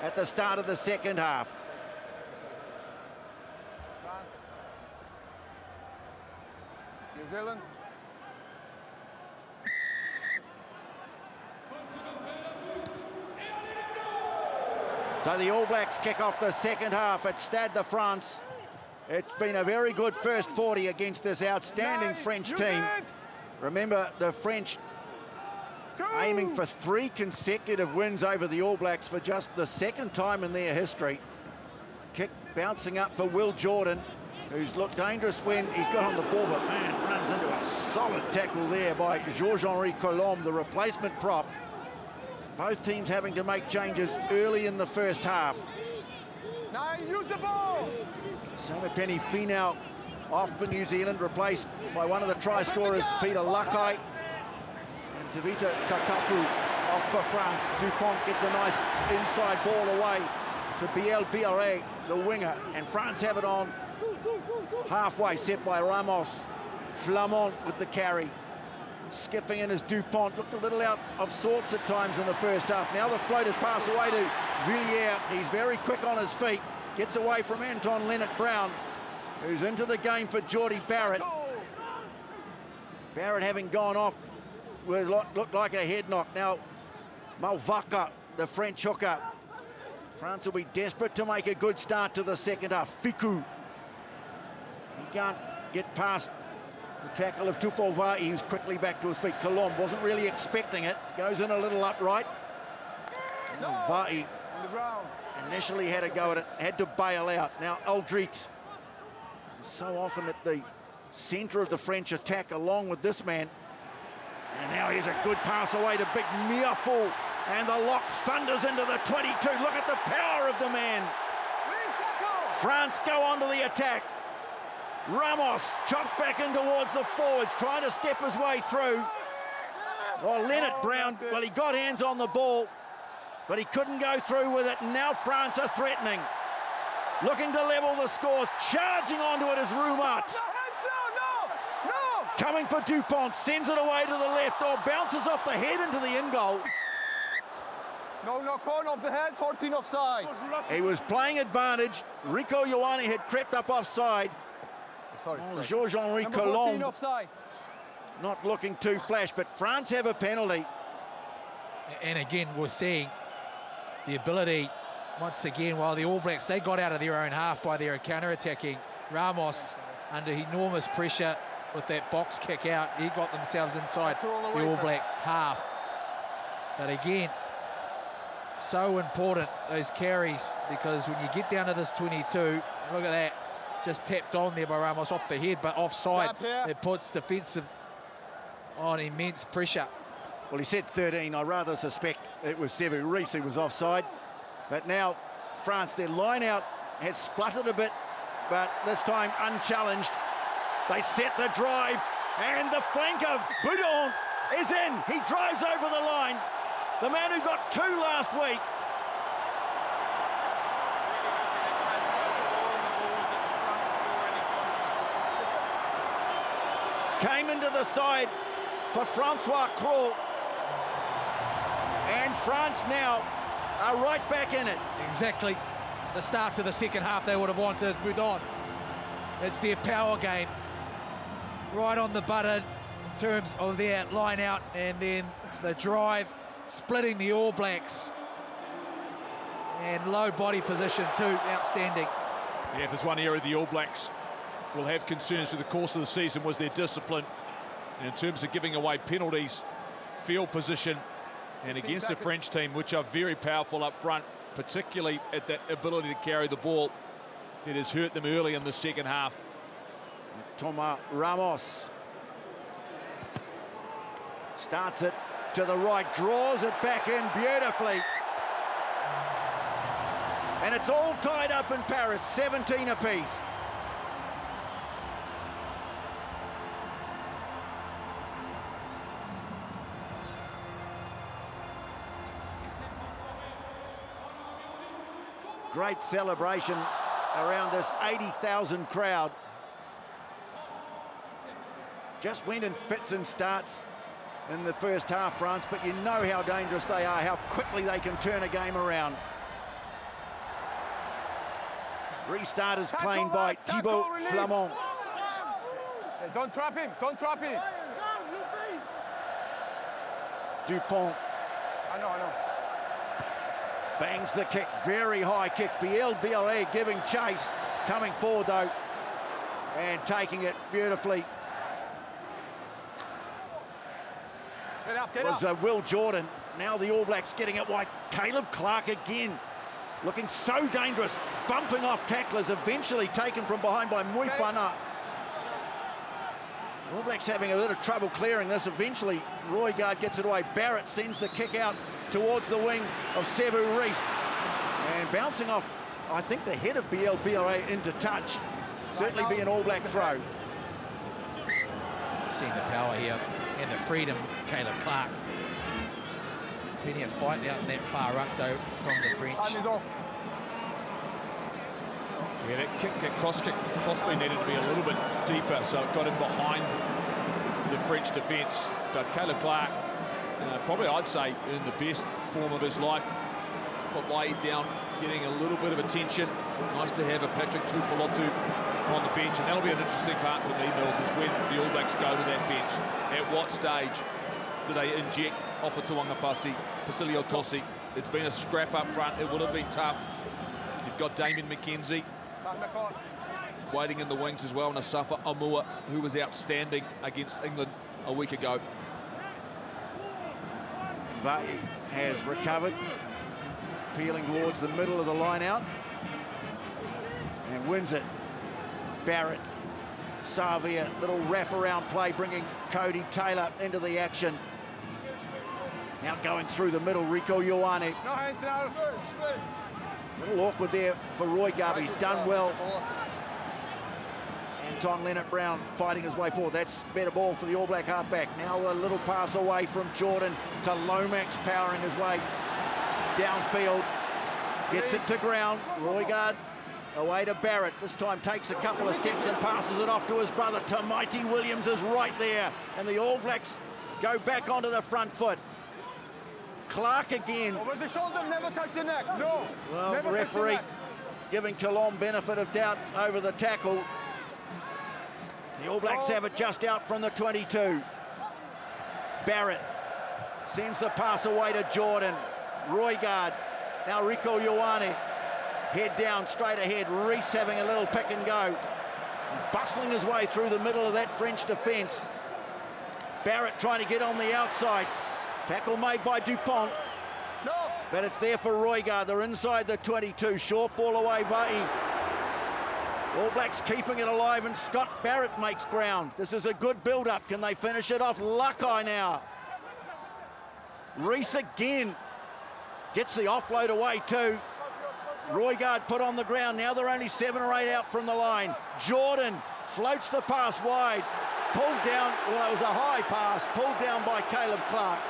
at the start of the second half. New Zealand. So the All Blacks kick off the second half at Stade de France. It's been a very good first 40 against this outstanding French team. Remember, the French aiming for 3 consecutive wins over the All Blacks for just the second time in their history. Kick bouncing up for Will Jordan, who's looked dangerous when he's got on the ball, but man, runs into a solid tackle there by Georges-Henri Colombe, the replacement prop. Both teams having to make changes early in the first half. Now use the ball! Samipeni Finau off for New Zealand, replaced by one of the try scorers, Peter Lakai. And Tavita Tatafu off for France. Dupont gets a nice inside ball away to Bielle-Biarrey, the winger. And France have it on halfway, set by Ramos. Flamand with the carry. Skipping in as Dupont, looked a little out of sorts at times in the first half. Now the floated pass away to Villiers. He's very quick on his feet. Gets away from Anton Leonard-Brown, who's into the game for Geordie Barrett. Barrett having gone off with what looked like a head knock. Now Malvaka, the French hooker. France will be desperate to make a good start to the second half. Ficou, he can't get past the tackle of Tupou-Vaa'i. He was quickly back to his feet. Colombe wasn't really expecting it. Goes in a little upright. Vaa'i initially had a go at it, had to bail out. Now Aldrit, so often at the centre of the French attack along with this man. And now here's a good pass away to Big Miafou. And the lock thunders into the 22. Look at the power of the man. France go onto the attack. Ramos chops back in towards the forwards, trying to step his way through. Oh, Leonard-Brown, well, he got hands on the ball, but he couldn't go through with it. And now France are threatening, looking to level the scores. Charging onto it is Roumat. Coming for Dupont, sends it away to the left, or bounces off the head into the in goal. No corner of the head, 14 offside. He was playing advantage. Rico Ioane had crept up offside. Sorry. Georges-Henri Colombe offside. not looking too flash, but France have a penalty. And again, we're seeing the ability, once again, while the All Blacks, they got out of their own half by their counter-attacking. Ramos, under enormous pressure with that box kick out, he got themselves inside the All Black half. But again, so important, those carries, because when you get down to this 22, look at that, just tapped on there by Ramos off the head, but offside. It puts defensive on immense pressure. Well, he said 13. I rather suspect it was Sevu Reece who was offside. But now France, their line out has spluttered a bit, but this time unchallenged. They set the drive, and the flanker, Boudon, is in. He drives over the line. The man who got 2 last week. Came into the side for Francois Cros. And France now are right back in it. Exactly. The start to the second half they would have wanted. Boudon. It's their power game. Right on the button in terms of their line out, and then the drive, splitting the All Blacks. And low body position too, outstanding. Yeah, if there's one area the All Blacks will have concerns through the course of the season was their discipline. And in terms of giving away penalties, field position, and against the French team, which are very powerful up front, particularly at that ability to carry the ball, it has hurt them early in the second half. Thomas Ramos. Starts it to the right, draws it back in beautifully. And it's all tied up in Paris, 17 apiece. Great celebration around this 80,000 crowd. Just went in fits and starts in the first half, France, but you know how dangerous they are, how quickly they can turn a game around. Restart is claimed by Thibaut Flamand. Hey, don't trap him, don't trap him. Dupont. I know. Bangs the kick, very high kick. Bielle-Biarrey giving chase, coming forward though, and taking it beautifully. Get Was up. Will Jordan. Now the All Blacks getting it wide. Caleb Clark again, looking so dangerous, bumping off tacklers, eventually taken from behind by Muifana. All Blacks having a bit of trouble clearing this. Eventually, Roigard gets it away. Barrett sends the kick out towards the wing of Sevu Reece. And bouncing off, I think, the head of Bielle-Biarrey into touch. Certainly be an All Black throw. Seeing the power here and the freedom, Caleb Clark. Plenty of fight out in that far ruck, though, from the French. Hand is off. Yeah, that kick, that cross kick, possibly needed to be a little bit deeper, so it got in behind the French defence. But Caleb Clark, probably I'd say in the best form of his life, got laid down, getting a little bit of attention. Nice to have a Patrick Tuipulotu on the bench, and that'll be an interesting part for me, Mills, is when the All Blacks go to that bench. At what stage do they inject Ofa Tuangapasi, Pasilio Tosi? It's been a scrap up front. It would have been tough. You've got Damien McKenzie waiting in the wings as well, and Asafa Amua, who was outstanding against England a week ago. Vai has recovered, peeling towards the middle of the line out, and wins it. Barrett, Savia, little wraparound play, bringing Cody Taylor into the action. Now going through the middle, Rico Ioane. No hands now. A little awkward there for Roigard, but he's done well. Anton Leonard-Brown fighting his way forward. That's better ball for the All Black halfback. Now a little pass away from Jordan to Lomax, powering his way downfield. Gets it to ground. Roigard away to Barrett. This time takes a couple of steps and passes it off to his brother. Tamaiti Williams is right there. And the All Blacks go back onto the front foot. Clark again. Over the shoulder, never touch the neck. No. Well, never the referee giving Cologne benefit of doubt over the tackle. The All Blacks have it just out from the 22. Barrett sends the pass away to Jordan. Roigard. Now Rico Ioane. Head down, straight ahead. Reece having a little pick and go. Bustling his way through the middle of that French defence. Barrett trying to get on the outside. Tackle made by Dupont. No. But it's there for Roigard. They're inside the 22. Short ball away, Vai. All Blacks keeping it alive, and Scott Barrett makes ground. This is a good build-up. Can they finish it off? Lakai now. Reece again. Gets the offload away too. Roigard put on the ground. Now they're only 7 or 8 out from the line. Jordan floats the pass wide. Pulled down, well, it was a high pass, pulled down by Caleb Clark.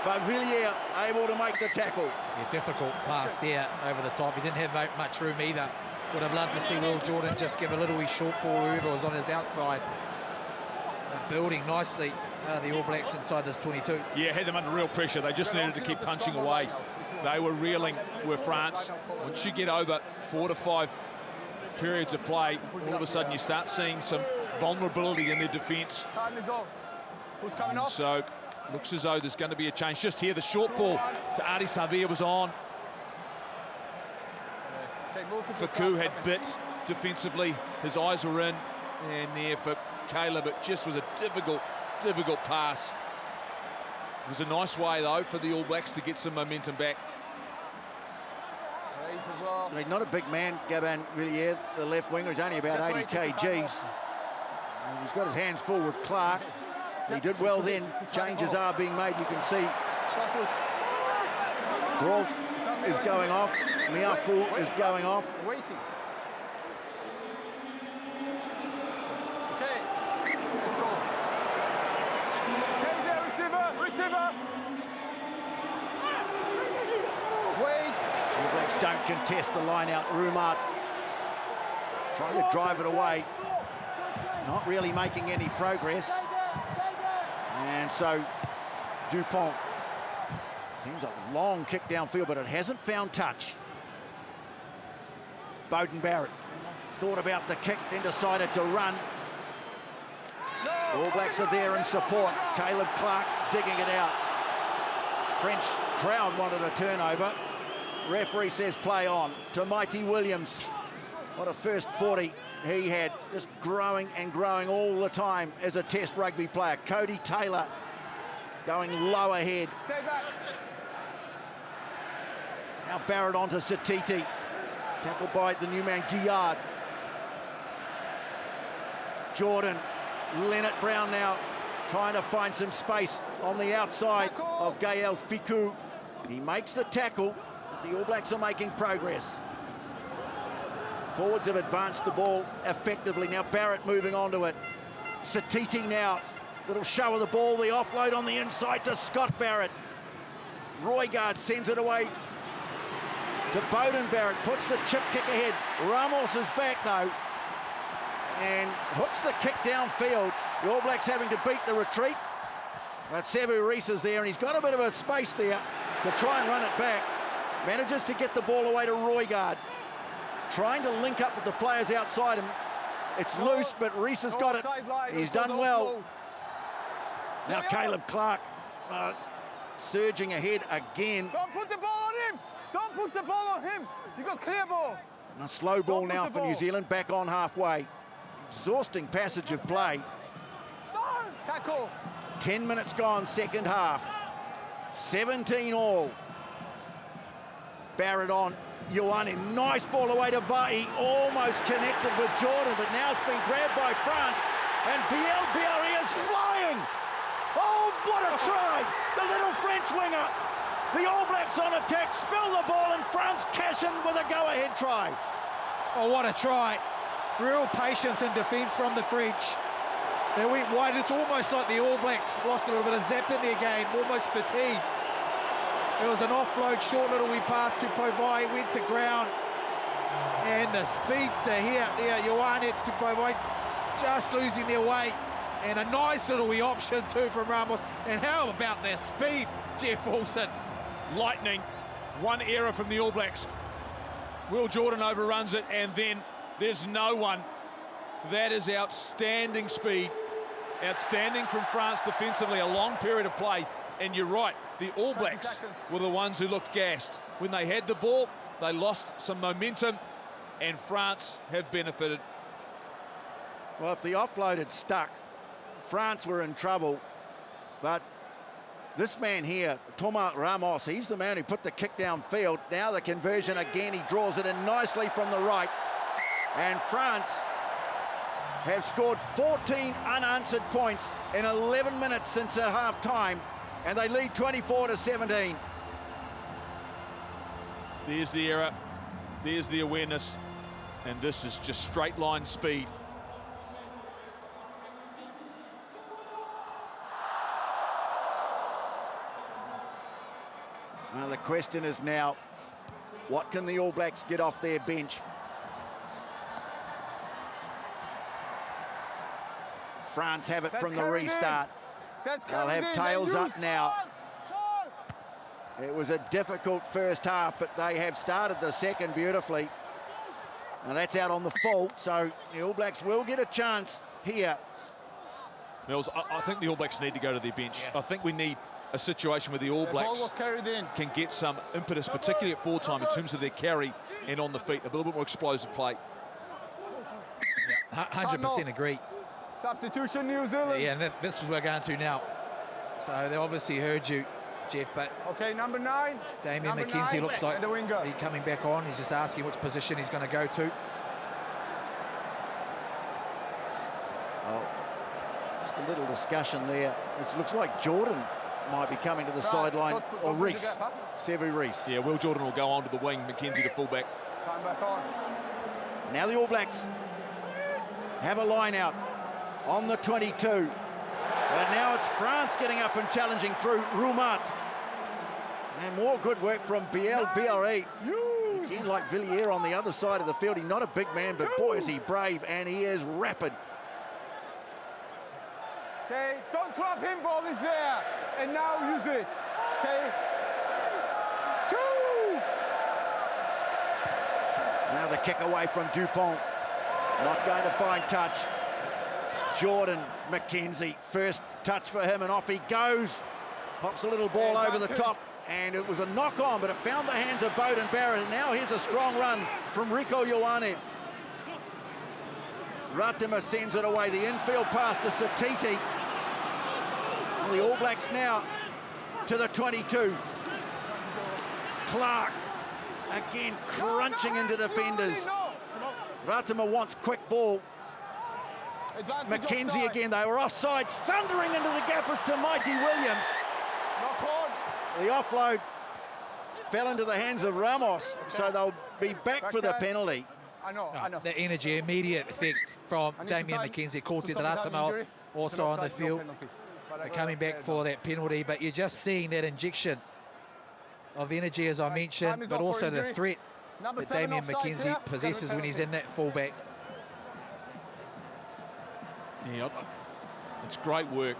But Villiers able to make the tackle. Yeah, difficult pass there over the top. He didn't have much room either. Would have loved to see Will Jordan just give a little wee short ball whoever was on his outside. Building nicely the All Blacks inside this 22. Yeah, had them under real pressure. They just needed to keep punching away. They were reeling with France. Once you get over 4 to 5 periods of play, all of a sudden you start seeing some vulnerability in their defence. Time is off. Who's coming off? So looks as though there's going to be a change. Just here, the short ball to Adi Savia was on. Faku had bit defensively. His eyes were in. And there for Caleb, it just was a difficult pass. It was a nice way, though, for the All Blacks to get some momentum back. He's not a big man, Gabin Villiers, the left winger. He's only about 80 kgs. And he's got his hands full with Clark. He did well then. Changes are being made. You can see Brault is going off. Miafu is going off. Waiting. Okay, let's go. Stay there, receiver. Wait. The Blacks don't contest the line out. Roigard trying to drive it away. Not really making any progress. And so Dupont, seems a long kick downfield, but it hasn't found touch. Beauden Barrett thought about the kick, then decided to run. All Blacks are there in support. Caleb Clark digging it out. French crowd wanted a turnover. Referee says play on. To Mighty Williams. What a first 40 he had, just growing and growing all the time as a test rugby player. Cody Taylor going low ahead. Stay back. Now Barrett onto Satiti. Tackled by the new man, Guillard. Jordan, Leonard Brown now trying to find some space on the outside of Gael Ficou. He makes the tackle, but the All Blacks are making progress. Forwards have advanced the ball effectively. Now Barrett moving onto it. Satiti now, little show of the ball, the offload on the inside to Scott Barrett. Roigard sends it away to Beauden Barrett, puts the chip kick ahead. Ramos is back though, and hooks the kick downfield. The All Blacks having to beat the retreat. But Sevu Reece is there, and he's got a bit of a space there to try and run it back. Manages to get the ball away to Roigard. Trying to link up with the players outside him. It's loose, but Reece has got it. He's done well. Now Caleb Clark surging ahead again. Don't put the ball on him. Don't put the ball on him. You got clear ball. And a slow ball now for New Zealand, back on halfway. Exhausting passage of play. Tackle. 10 minutes gone, second half. 17 all. Barrett on. Ioane, nice ball away to Vahi, almost connected with Jordan, but now it's been grabbed by France, and Bielle-Biarrey is flying! Oh, what a try! The little French winger. The All Blacks on attack, spill the ball, and France cash in with a go-ahead try. Oh, what a try. Real patience and defence from the French. They went wide. It's almost like the All Blacks lost a little bit of zap in their game, almost fatigued. It was an offload, short little wee pass to Povai, went to ground. And the speedster here, Ioane to Povai, just losing their way. And a nice little wee option too from Ramos. And how about their speed, Jeff Wilson? Lightning. One error from the All Blacks. Will Jordan overruns it, and then there's no one. That is outstanding speed. Outstanding from France defensively, a long period of play. And you're right, the All Blacks were the ones who looked gassed. When they had the ball, they lost some momentum, and France have benefited. Well, if the offload had stuck, France were in trouble. But this man here, Thomas Ramos, he's the man who put the kick downfield. Now the conversion again, he draws it in nicely from the right. And France have scored 14 unanswered points in 11 minutes since the half-time. And they lead 24-17. There's the error, there's the awareness, and this is just straight line speed. Well, the question is now, what can the All Blacks get off their bench? France have it from the restart. They'll have tails up now. It was a difficult first half, but they have started the second beautifully. And that's out on the full, so the All Blacks will get a chance here. Mills, I think the All Blacks need to go to their bench. I think we need a situation where the All Blacks can get some impetus, particularly at full time in terms of their carry and on the feet, a little bit more explosive play. 100% agree. Substitution, New Zealand. Yeah, and this is what we're going to now. So they obviously heard you, Jeff, but... Okay, number 9. Damien McKenzie looks like he's coming back on. He's just asking which position he's going to go to. Oh, a little discussion there. It looks like Jordan might be coming to the sideline, or Reese, Sevu Reese. Yeah, Will Jordan will go onto the wing, Mackenzie to fullback. Time back on. Now the All Blacks have a line out on the 22. And now it's France getting up and challenging through Roumat. And more good work from Bielle-Biarrey. Again, like Villiers on the other side of the field. He's not a big man, but boy, is he brave, and he is rapid. Okay, don't trap him, ball is there. And now use it. Stay. 2! Now the kick away from Dupont. Not going to find touch. Jordan McKenzie, first touch for him, and off he goes. Pops a little ball over the top, and it was a knock on, but it found the hands of Bowden Barrett. And now here's a strong run from Rico Ioane. Ratima sends it away. The infield pass to Satiti. Well, the All Blacks now to the 22. Clark again crunching into defenders. Ratima wants quick ball. Mackenzie again, they were offside, thundering into the gap as to Mighty Williams. The offload fell into the hands of Ramos, so they'll be back for the penalty. I know. The energy, immediate effect from Damien McKenzie, caught it Ratima also on the field. They're coming back for that penalty, but you're just seeing that injection of energy, as I mentioned, but also the threat that Damien McKenzie possesses when he's in that fullback. Yeah, it's great work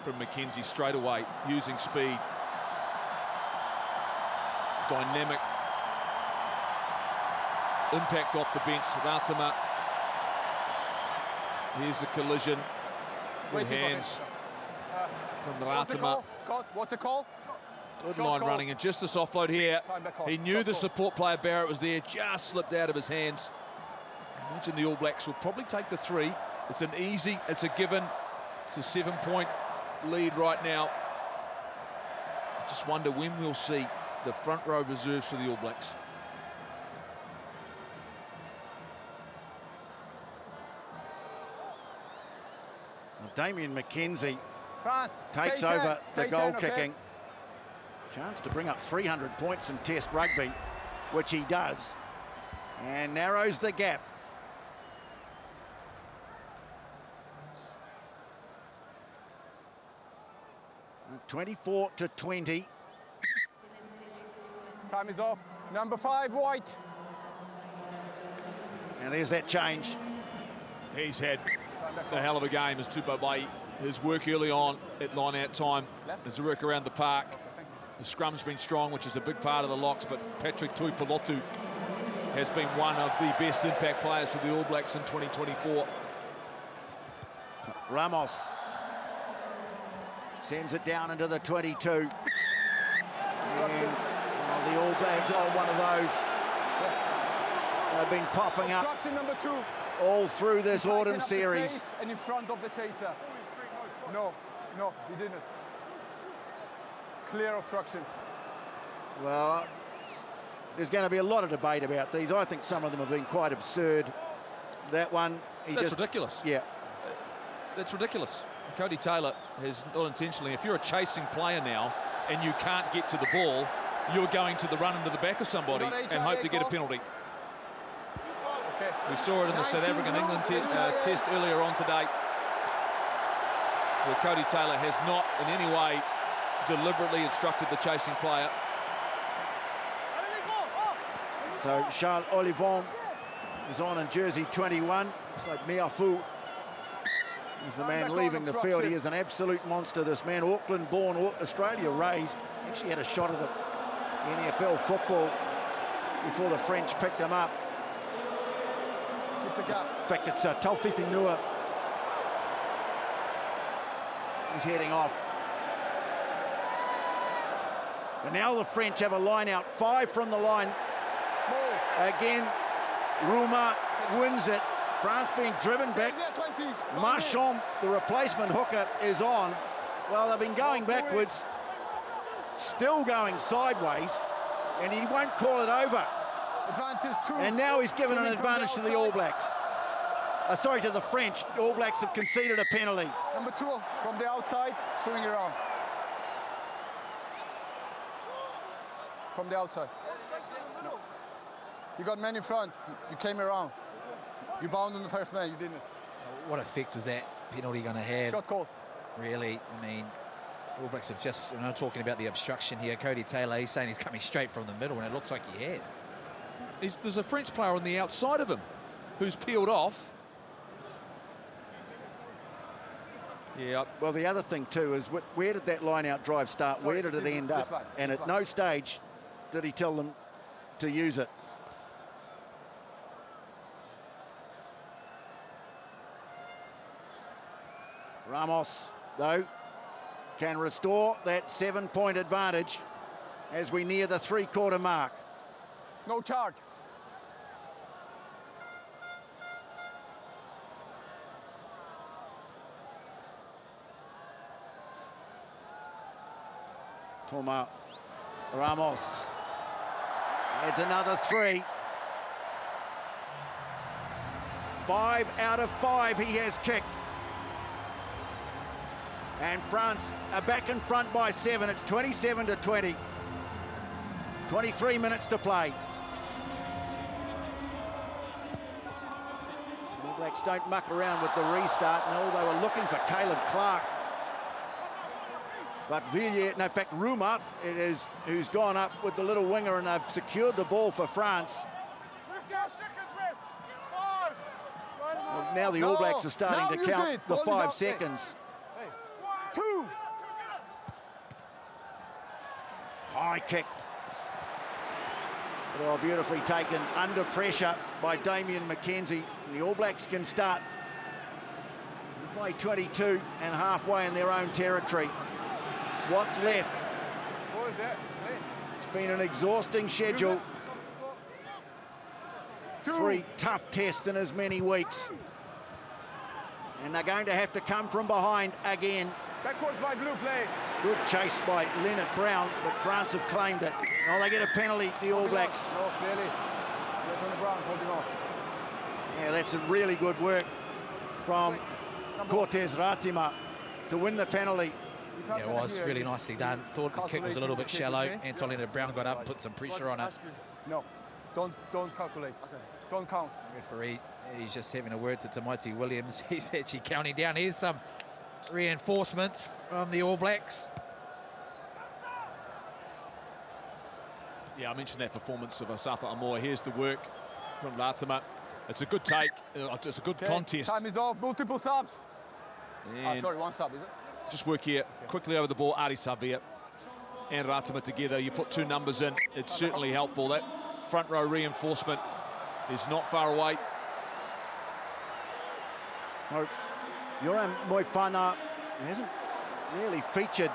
from McKenzie straight away, using speed. Dynamic impact off the bench. Ratima. Here's the collision. Good hands from Ratima. Scott, what's the call? Good line running, and just this offload here. He knew the support player Barrett was there, just slipped out of his hands. Imagine the All Blacks will probably take the 3. It's an easy, it's a given. It's a 7-point lead right now. I just wonder when we'll see the front row reserves for the All Blacks. Well, Damien McKenzie France, takes over the goal kicking. Chance to bring up 300 points in Test rugby, which he does, and narrows the gap. And 24-20. Time is off. Number 5, White. And there's that change. He's had a hell of a game as Tupobai. His work early on at line-out time. There's a work around the park. The scrum's been strong, which is a big part of the locks, but Patrick Tuipulotu has been one of the best impact players for the All Blacks in 2024. Ramos sends it down into the 22. And the All Blacks are one of those. They've been popping up Number 2. all through this autumn series. And in front of the chaser. No, he didn't. Clear obstruction. Well, there's going to be a lot of debate about these. I think some of them have been quite absurd. That one, That's ridiculous. Yeah. That's ridiculous. Cody Taylor has not intentionally, if you're a chasing player now and you can't get to the ball, you're going to the run into the back of somebody and hope to get a penalty. Okay. We saw it in the South African-England test earlier on today, where Cody Taylor has not in any way deliberately instructed the chasing player. So Charles Olivon is on in jersey 21. It's like Miafu. He's the man leaving the field. He is an absolute monster, this man. Auckland-born, Australia raised. Actually had a shot at it in NFL football before the French picked him up. In fact, it's Taufifi Nua. He's heading off. And now the French have a line out, 5 from the line. Again, Rouma wins it. France being driven back. Marchand, the replacement hooker, is on. Well, they've been going backwards, still going sideways, and he won't call it over. And now he's given an advantage to the All Blacks. sorry, to the French. All Blacks have conceded a penalty. Number 2, from the outside, swing around. From the outside. No. You got men in front. You came around. You bound on the first man. You didn't. What effect is that penalty going to have? Shot call. Really, I mean, All Blacks have just, and I'm talking about the obstruction here. Cody Taylor, he's saying he's coming straight from the middle, and it looks like he has. There's a French player on the outside of him who's peeled off. Yeah. Well, the other thing too is where did that line-out drive start? Where did it end up? And at no stage did he tell them to use it. Ramos, though, can restore that 7-point advantage as we near the 3-quarter mark. No charge. Toma Ramos adds another 3. 5 out of 5 he has kicked. And France are back in front by 7. It's 27-20. 23 minutes to play. All Blacks don't muck around with the restart. No, they were looking for Caleb Clark. But Villiers, no, in fact, Ramos it is who's gone up with the little winger, and they've secured the ball for France. Well, now the All Blacks are starting to count the 5 seconds. 2. High kick. Oh, beautifully taken under pressure by Damien McKenzie. And the All Blacks can start by 22 and halfway in their own territory. What's left? What is that? It's been an exhausting schedule. 3 tough tests in as many weeks. And they're going to have to come from behind again. Backwards by Blue play. Good chase by Leonard Brown, but France have claimed it. Oh, they get a penalty, the All Blacks. No, clearly. Get on the ground, hold him off. Yeah, that's a really good work from Cortez Ratima to win the penalty. Yeah, it was really nicely done. Thought the kick was a little bit shallow. Anton Leonard Brown got up, put some pressure on it. No, don't calculate. Okay. Don't count. Referee, he's just having a word to Tamati Williams. He's actually counting down. Here's some reinforcements from the All Blacks. Yeah, I mentioned that performance of Asafa Amoa. Here's the work from Ratima. It's a good take. It's a good contest. Time is off. Multiple subs. Sorry, 1 sub, is it? Just work here. Quickly over the ball. Ari Savia and Ratima together. You put 2 numbers in. It's certainly helpful. That front row reinforcement is not far away. No, Yoram Moefana hasn't really featured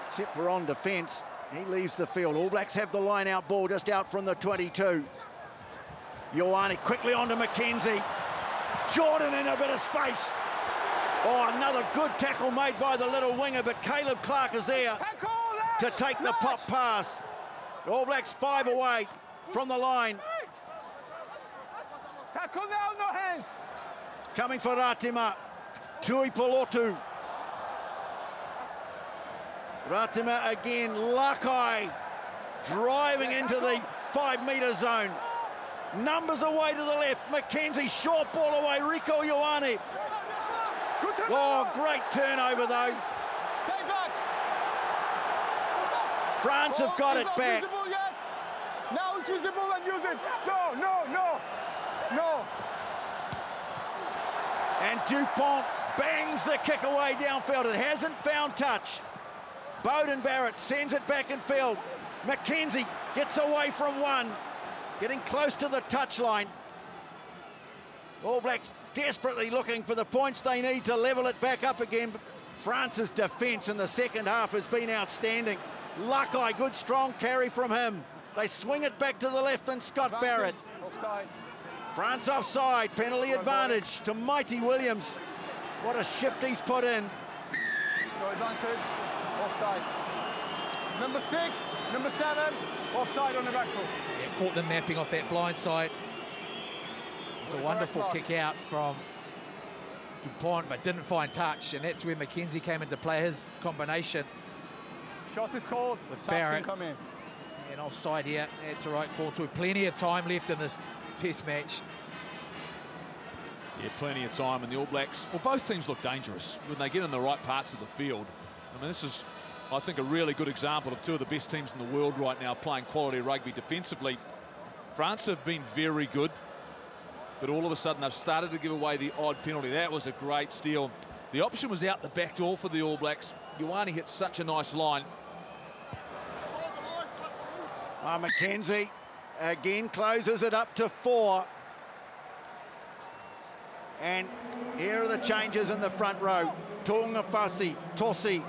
except for on defence. He leaves the field. All Blacks have the line-out ball just out from the 22. Ioane quickly onto McKenzie. Jordan in a bit of space. Oh, another good tackle made by the little winger, but Caleb Clark is there to take the pop pass. All Blacks 5 away from the line. Tackle now, no hands. Coming for Ratima. Tui Polotu. Ratima again. Lakai driving into the 5-metre zone. Numbers away to the left. McKenzie, short ball away. Rico Ioane. Oh, great turnover though. Stay back. France have got it back. Now it's visible and use it. No. And Dupont bangs the kick away downfield. It hasn't found touch. Bowden Barrett sends it back in field. McKenzie gets away from one. Getting close to the touchline. All Blacks desperately looking for the points they need to level it back up again. France's defence in the second half has been outstanding. Lakai, good strong carry from him. They swing it back to the left and Scott Barrett. Offside. France offside, penalty advantage to Mighty Williams. What a shift he's put in. No advantage, offside. Number 6, number 7, offside on the back foot. Yeah, caught them napping off that blind side. It's a wonderful kick out from Dupont, but didn't find touch, and that's where McKenzie came into play, his combination. Shot is called. The subs can come in. And offside here. That's a right call too. Plenty of time left in this test match. Yeah, plenty of time, and the All Blacks, well, both teams look dangerous when they get in the right parts of the field. I mean, this is, I think, a really good example of two of the best teams in the world right now playing quality rugby defensively. France have been very good, but all of a sudden they've started to give away the odd penalty. That was a great steal. The option was out the back door for the All Blacks. Ioane hit such a nice line. McKenzie again closes it up to 4. And here are the changes in the front row. Tongafasi, Tosi,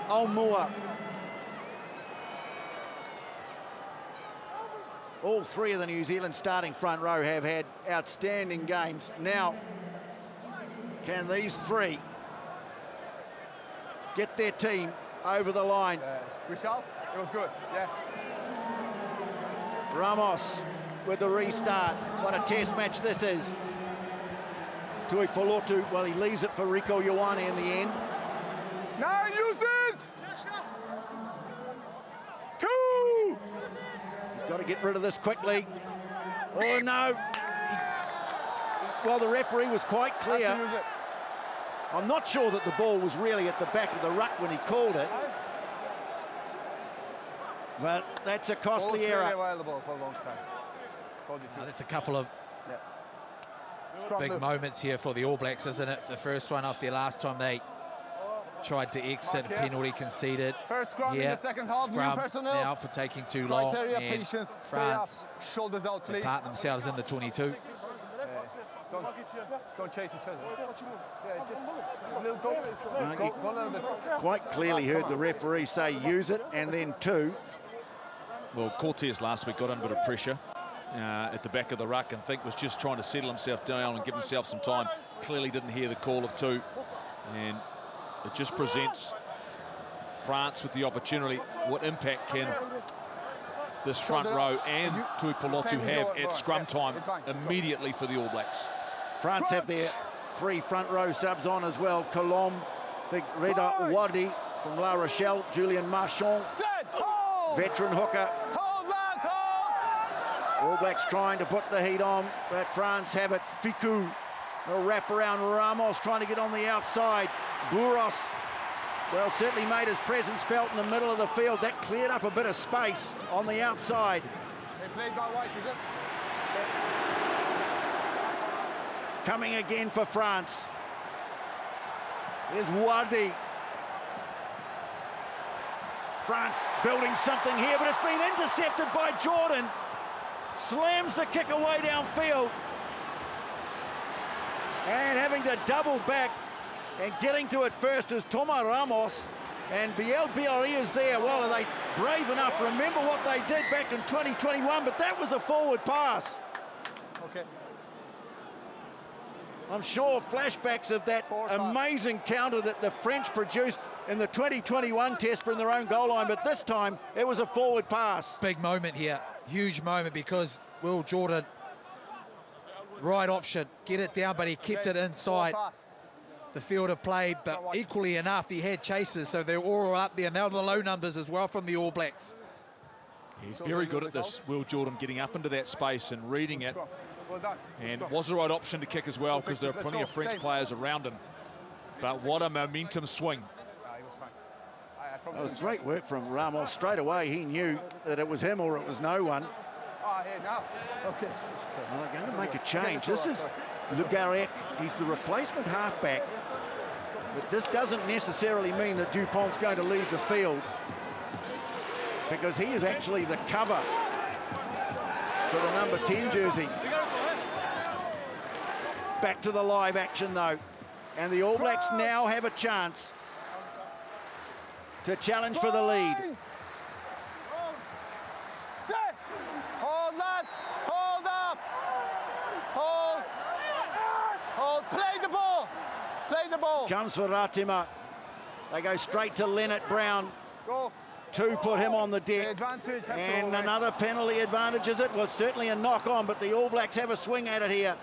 Aumua. All three of the New Zealand starting front row have had outstanding games. Now, can these three get their team over the line? Richard, it was good, yeah. Ramos with the restart. What a test match this is. Tui Polotu, well, he leaves it for Rieko Ioane in the end. Now use it! 2! He's got to get rid of this quickly. Oh, no. Well, the referee was quite clear. I'm not sure that the ball was really at the back of the ruck when he called it. But that's a costly error. Available for a long time. That's a couple of big moments here for the All Blacks, isn't it? The first one off their last time they tried to exit, penalty conceded. First scrum in the second half, new personnel. Now for taking too long. Criteria, and patience, France shoulders out, please. part themselves in the 22. Don't chase each other. Yeah, just go a little bit. Quite clearly heard the referee say use it and then 2. Well, Cortez last week got under a bit of pressure at the back of the ruck, and think was just trying to settle himself down and give himself some time. Clearly didn't hear the call of 2, and it just presents France with the opportunity. What impact can this front row and Tui Polotu have at scrum time immediately for the All Blacks? France have their 3 front row subs on as well. Colombe, Big Reda Wardi from La Rochelle, Julian Marchand, veteran hooker. All Blacks trying to put the heat on, but France have it. Fiku, a wrap around. Ramos trying to get on the outside. Buros, well, certainly made his presence felt in the middle of the field. That cleared up a bit of space on the outside. They played by White, is it? Coming again for France. There's Wardi. France building something here, but it's been intercepted by Jordan. Slams the kick away downfield. And having to double back and getting to it first is Thomas Ramos. And Bielle-Biarrey is there. Well, are they brave enough? Remember what they did back in 2021, but that was a forward pass. Okay. I'm sure flashbacks of that amazing counter that the French produced in the 2021 test from their own goal line, but this time it was a forward pass. Big moment here, huge moment, because Will Jordan, right option, get it down, but he kept it inside the field of play, but equally enough, he had chasers, so they're all up there, and they were the low numbers as well from the All Blacks. He's very good at this, Will Jordan, getting up into that space and reading it. And it was the right option to kick as well, because there are plenty of French players around him. But what a momentum swing. That was great work from Ramos. Straight away, he knew that it was him or it was no one. Okay. Well, they're going to make a change. This is Le Garec. He's the replacement halfback. But this doesn't necessarily mean that Dupont's going to leave the field, because he is actually the cover for the number 10 jersey. Back to the live action, though. And the All Blacks now have a chance to challenge for the lead. Set! Hold, lad! Hold up! Hold! Hold! Play the ball! Play the ball! Comes for Ratima. They go straight to Leonard Brown. Go! 2 put him on the deck. And another penalty advantage, is it? Well, certainly a knock on, but the All Blacks have a swing at it here.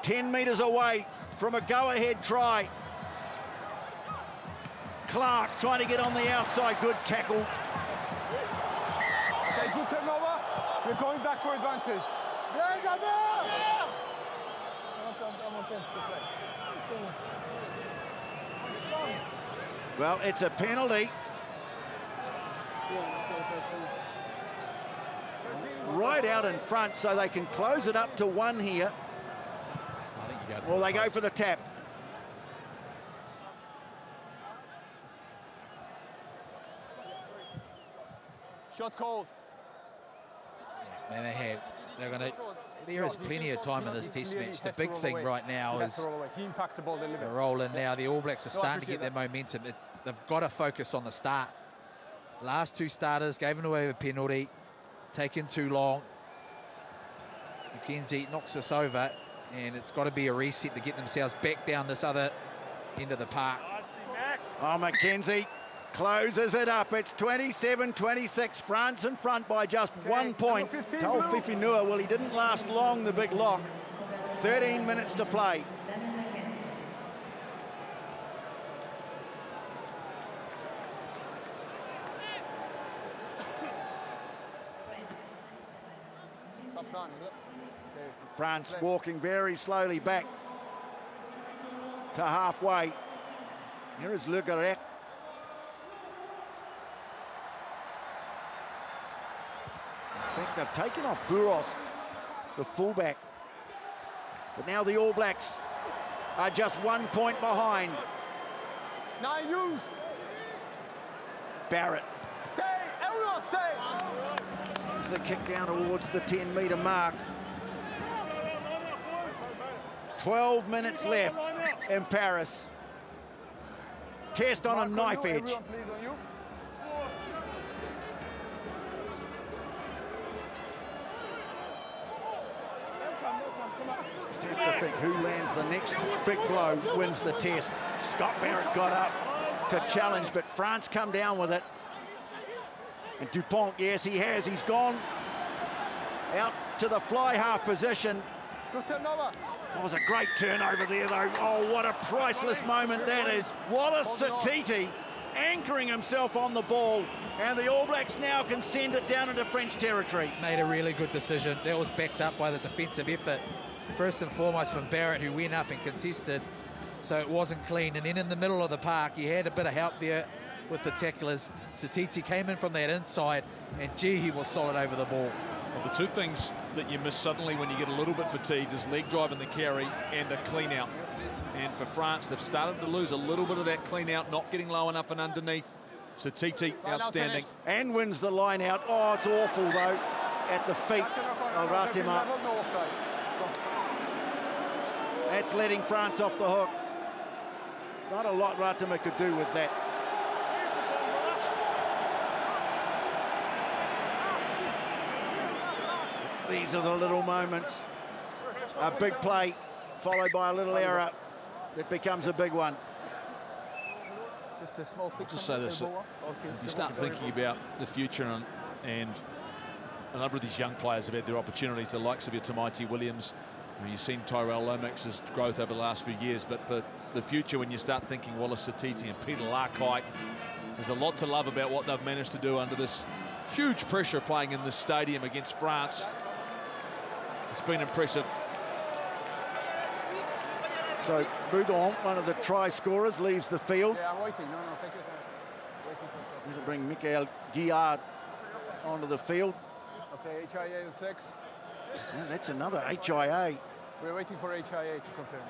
10 metres away from a go-ahead try. Clark trying to get on the outside. Good tackle. Okay, good turnover. You're going back for advantage. Well, it's a penalty. Right out in front, so they can close it up to 1 here. I think you go Or they go for the tap. Shot called. Man, there is plenty of time in this test match. The big thing right now is the roll in now. The All Blacks are starting to get their momentum. They've got to focus on the start. Last 2 starters gave away a penalty, taken too long. McKenzie knocks us over, and it's got to be a reset to get themselves back down this other end of the park. Oh, McKenzie closes it up. It's 27-26. France in front by just 1 point. Told Fifi Nua, well, he didn't last long, the big lock. 13 minutes to play. France walking very slowly back to halfway. Here is Roigard. I think they've taken off Buros, the fullback. But now the All Blacks are just 1 point behind. Now use. Barrett. Stay, everyone stay. Sends the kick down towards the 10-metre mark. 12 minutes left in Paris. Test on a knife edge. Just have to think who lands the next big blow wins the test. Scott Barrett got up to challenge, but France come down with it. And Dupont, yes, he has. He's gone out to the fly half position. That was a great turnover there, though. Oh, what a priceless moment that is. Wallace Satiti anchoring himself on the ball, and the All Blacks now can send it down into French territory. Made a really good decision. That was backed up by the defensive effort, first and foremost from Barrett, who went up and contested, so it wasn't clean. And then in the middle of the park, he had a bit of help there with the tacklers. Satiti came in from that inside, and gee, he was solid over the ball. Well, the 2 things that you miss suddenly when you get a little bit fatigued is leg drive in the carry and the clean out. And for France, they've started to lose a little bit of that clean out, not getting low enough and underneath. Satiti, outstanding. And wins the line out. Oh, it's awful, though, at the feet of Ratima. That's letting France off the hook. Not a lot Ratima could do with that. These are the little moments. A big play followed by a little error that becomes a big one. Just a small fix. Just say this, if you start thinking about the future, and a number of these young players have had their opportunities, the likes of your Tamaiti Williams, you've seen Tyrell Lomax's growth over the last few years, but for the future, when you start thinking Wallace Satiti and Peter Lakai, there's a lot to love about what they've managed to do under this huge pressure playing in this stadium against France. It's been impressive. So Boudon, one of the try scorers, leaves the field. Yeah, I'm waiting. No, take your time. It'll bring Michael Guillard onto the field. Okay, HIA 6. Yeah, that's another HIA. We're waiting for HIA to confirm.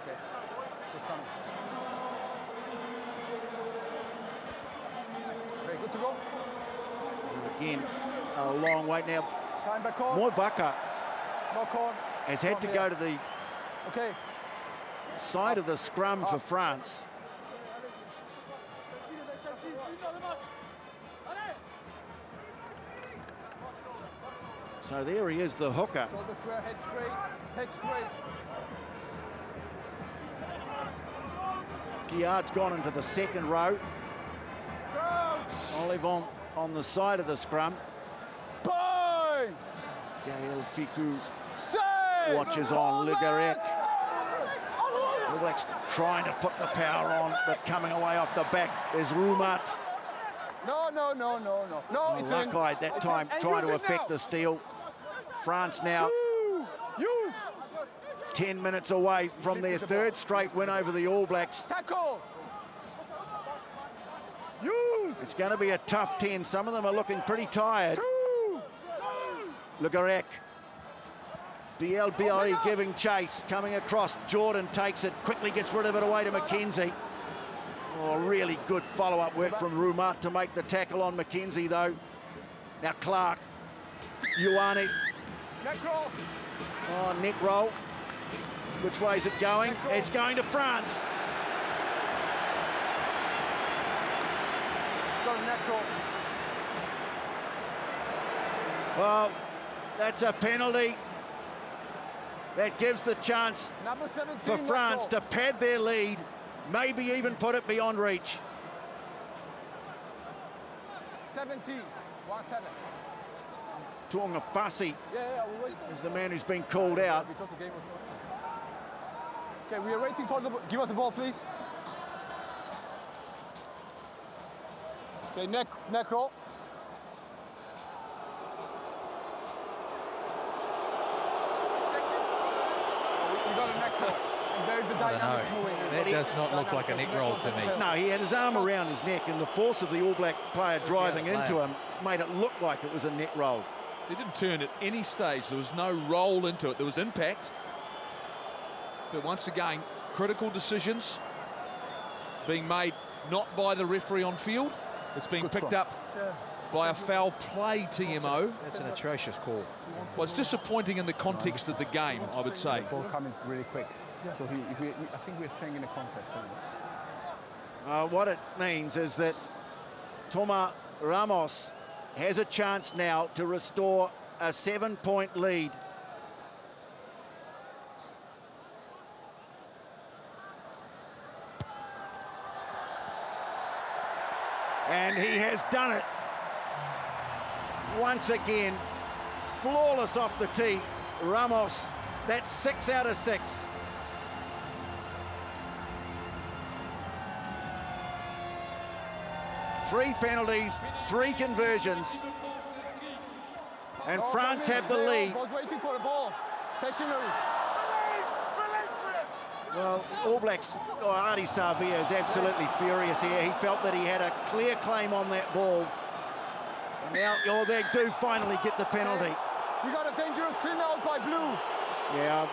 Okay. Just coming. Okay, good to go. Again, a long wait now. Time back on. Moivaka Knock on. has had to go to the side of the scrum for France. So there he is, the hooker. Shoulder square, head straight, head straight. Guillard's gone into the second row. Olivon on the side of the scrum. Ball! Gael Fiku watches on Le Garrec. All Blacks trying to put the power on, but coming away off the back is Rumat. No. Lakai that time trying to affect the steal. France now 10 minutes away from their third straight win over the All Blacks. Tackle. It's going to be a tough 10. Some of them are looking pretty tired. Le Garrec. Bielle-Biarrey giving chase, coming across. Jordan takes it, quickly gets rid of it away to McKenzie. Oh, really good follow-up work from Rumat to make the tackle on McKenzie, though. Now Clark. Ioane. Neck roll. Oh, neck roll. Which way is it going? It's going to France. Well, that's a penalty. That gives the chance for France to pad their lead, maybe even put it beyond reach. 17. 1-7. Tonga Fassi is the man who's been called out. Because the game was okay, we are waiting for the... Give us the ball, please. Okay, neck roll. We got a neck roll. And there's the dynamics moving. That does not look like a neck roll to me. No, he had his arm around his neck, and the force of the All Black player driving into him made it look like it was a neck roll. He didn't turn at any stage. There was no roll into it. There was impact. But once again, critical decisions being made not by the referee on field. It's being picked up by a foul play TMO. That's an atrocious call. Well, it's disappointing in the context of the game, I would say. Ball coming really quick. So I think we're staying in the context. What it means is that Toma Ramos has a chance now to restore a 7-point lead. And he has done it. Once again, flawless off the tee. Ramos, that's 6 out of 6. Three penalties, 3 conversions. And France have the lead. Was waiting for the ball. Stationary. Well, All Blacks, Artie Savia is absolutely furious here. He felt that he had a clear claim on that ball. And now, they do finally get the penalty. You got a dangerous clean out by Blue. Yeah.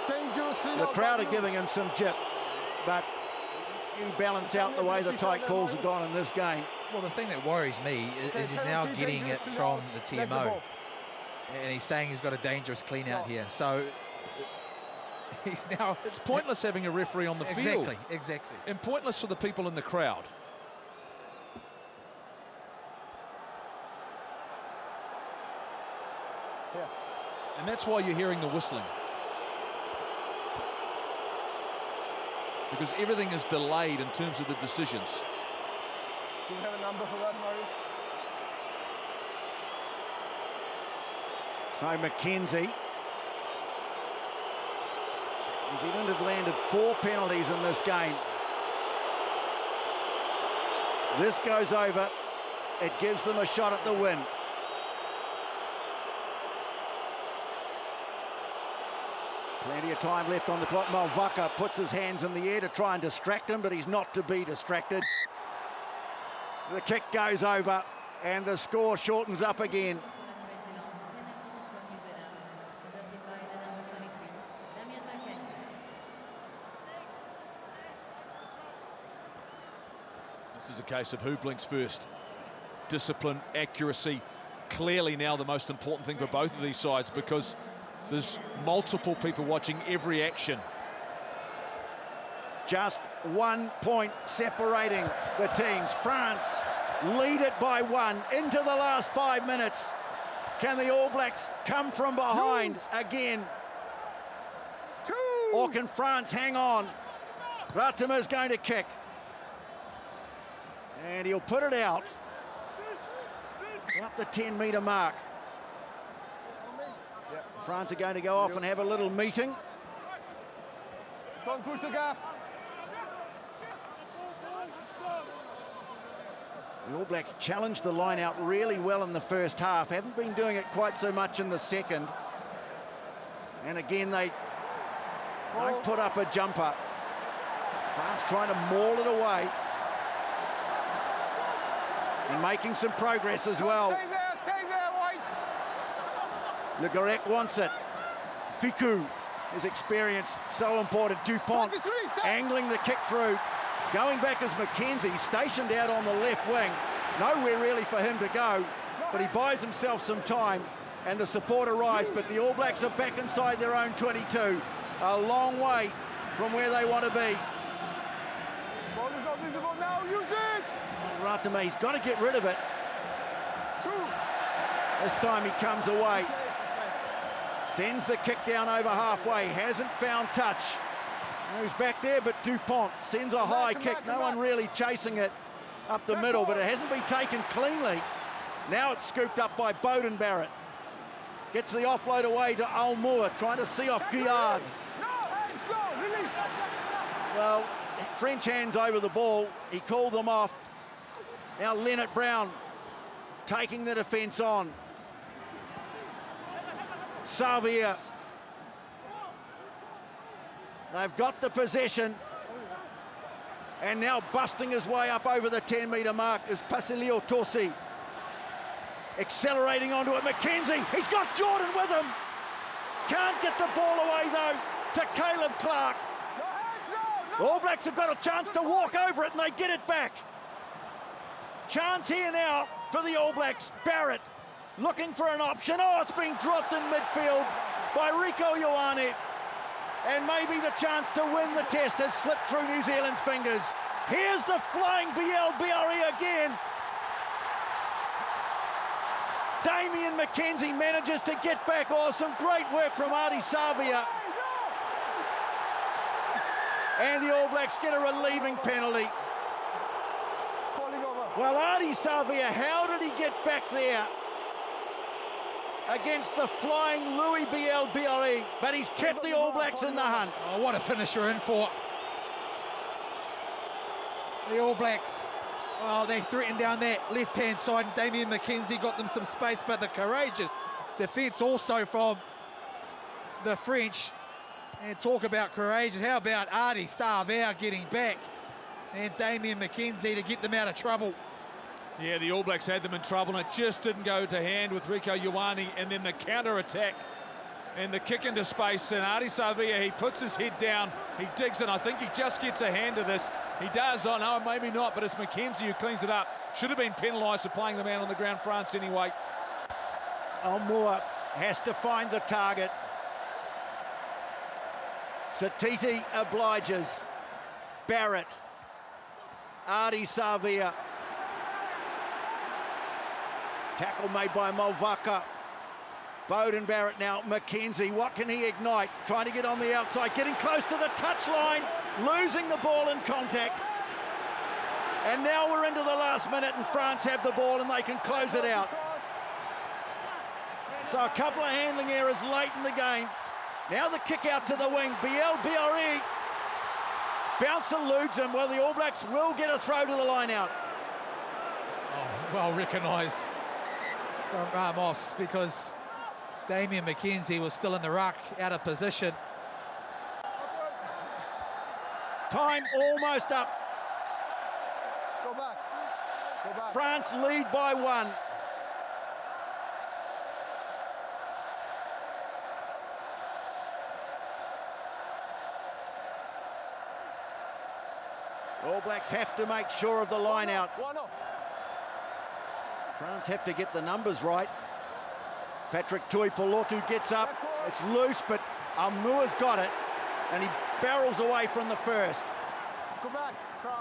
Dangerous clean The out. crowd are giving him some jip, but you balance out the way the tight calls have gone in this game. Well, the thing that worries me is he's now getting it from the TMO. And he's saying he's got a dangerous clean out here. So he's now... It's pointless having a referee on the field. Exactly. And pointless for the people in the crowd. Yeah. And that's why you're hearing the whistling. Because everything is delayed in terms of the decisions. Do you have a number for that, Marius? So McKenzie. New Zealand have landed 4 penalties in this game. This goes over. It gives them a shot at the win. Plenty of time left on the clock. Malvaka puts his hands in the air to try and distract him, but he's not to be distracted. The kick goes over, and the score shortens up again. This is a case of who blinks first. Discipline, accuracy, clearly now the most important thing for both of these sides, because there's multiple people watching every action. Just 1 point separating the teams. France lead it by 1 into the last 5 minutes. Can the All Blacks come from behind again? 2. Or can France hang on? Ratima's going to kick. And he'll put it out. Up the 10-metre mark. France are going to go off and have a little meeting. Don't push the gap. The All Blacks challenged the line out really well in the first half. Haven't been doing it quite so much in the second. And again, they don't put up a jumper. France trying to maul it away. And making some progress as well. Stay there, White. Le Garec wants it. Ficou, his experience, so important. Dupont angling the kick through. Going back as McKenzie, stationed out on the left wing. Nowhere really for him to go, but he buys himself some time and the support arrives, but the All Blacks are back inside their own 22. A long way from where they want to be. Ball is not visible now, use it! Ratame, he's got to get rid of it. This time he comes away. Sends the kick down over halfway, hasn't found touch. Who's back there but Dupont sends a high kick. No one really chasing it up the middle, but it hasn't been taken cleanly. Now it's scooped up by Beauden Barrett. Gets the offload away to Almour, trying to see off Guillard. Well, French hands over the ball. He called them off. Now Leonard Brown taking the defence on. Xavier. They've got the possession. And now busting his way up over the 10-metre mark is Pasilio Torsi. Accelerating onto it, McKenzie. He's got Jordan with him. Can't get the ball away, though, to Caleb Clark. All Blacks have got a chance to walk over it, and they get it back. Chance here now for the All Blacks. Barrett looking for an option. Oh, it's been dropped in midfield by Rieko Ioane. And maybe the chance to win the test has slipped through New Zealand's fingers. Here's the flying Bielle-Biarrey again. Damien McKenzie manages to get back. Oh, some great work from Ardie Savea. And the All Blacks get a relieving penalty. Well, Ardie Savea, how did he get back there against the flying Louis Bielle-Biarrey? But he's kept the All Blacks in the hunt. Oh, what a finisher in for the All Blacks. Well, they threatened down that left-hand side, and Damien McKenzie got them some space, but the courageous defence also from the French. And talk about courageous, how about Ardie Savea getting back and Damien McKenzie to get them out of trouble. Yeah, the All Blacks had them in trouble, and it just didn't go to hand with Rieko Ioane, and then the counter-attack and the kick into space, and Ardie Savea, he puts his head down, he digs in. I think he just gets a hand of this. He does, oh no, maybe not, but it's McKenzie who cleans it up. Should have been penalised for playing the man on the ground, France, anyway. Almour has to find the target. Satiti obliges. Barrett. Ardie Savea. Tackle made by Mulvaka. Beauden Barrett now. McKenzie, what can he ignite? Trying to get on the outside, getting close to the touchline, losing the ball in contact. And now we're into the last minute and France have the ball and they can close it out. So a couple of handling errors late in the game. Now the kick out to the wing. Bielle-Biarrey. Bounce eludes him. Well, the All Blacks will get a throw to the line out. Oh, well recognised from Ramos, because Damien McKenzie was still in the ruck, out of position. Time almost up. Go back. Go back. France lead by 1. All Blacks have to make sure of the line out. France have to get the numbers right. Patrick Tuipulotu gets up. It's loose, but Almour's got it, and he barrels away from the first. Go back.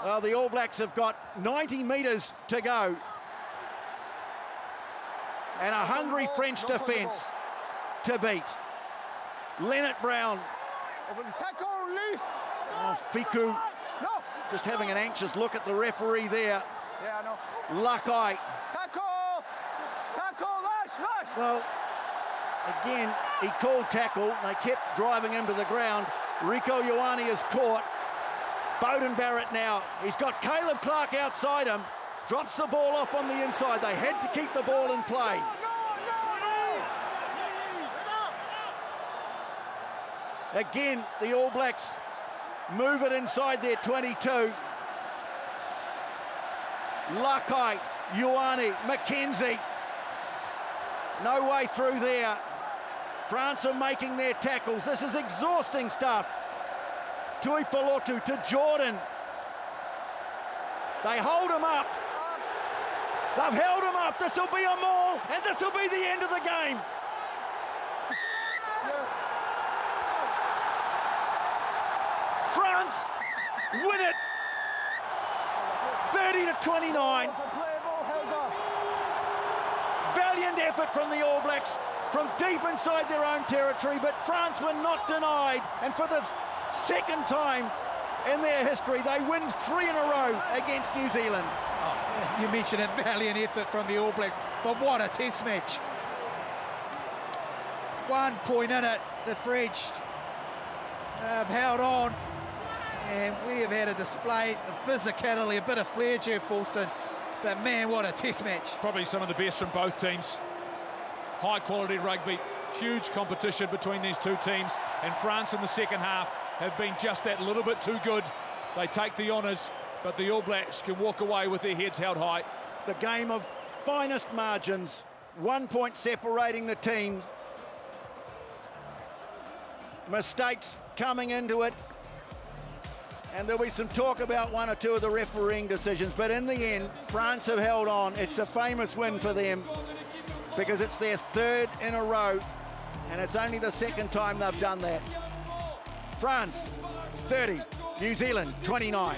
Well, the All Blacks have got 90 metres to go. And a hungry French defence to beat. Leonard Brown. Tackle, release. Oh, Ficou. No. Just having an anxious look at the referee there. Yeah, I know. Lakai. Tackle! Tackle, lash! Well, Again, he called tackle. They kept driving him to the ground. Rico Ioane is caught. Bowden Barrett now. He's got Caleb Clark outside him. Drops the ball off on the inside. They had to keep the ball in play. Again, the All Blacks move it inside their 22. Lakai, Ioane, McKenzie. No way through there. France are making their tackles. This is exhausting stuff. Tuipulotu to Jordan. They hold him up. They've held him up. This will be a maul, and this will be the end of the game. France win it 30-29. Valiant effort from the All Blacks from deep inside their own territory, but France were not denied, and for the second time in their history, they win 3 in a row against New Zealand. Oh, you mentioned a valiant effort from the All Blacks, but what a test match. 1 point in it, the French have held on, and we have had a display of physicality, a bit of flair, Jeff Fulton, but man, what a test match. Probably some of the best from both teams. High quality rugby, huge competition between these two teams, and France in the second half have been just that little bit too good. They take the honours, but the All Blacks can walk away with their heads held high. The game of finest margins, 1 point separating the teams. Mistakes coming into it, and there'll be some talk about 1 or 2 of the refereeing decisions, but in the end, France have held on. It's a famous win for them because it's their 3rd in a row, and it's only the 2nd time they've done that. France 30, New Zealand 29.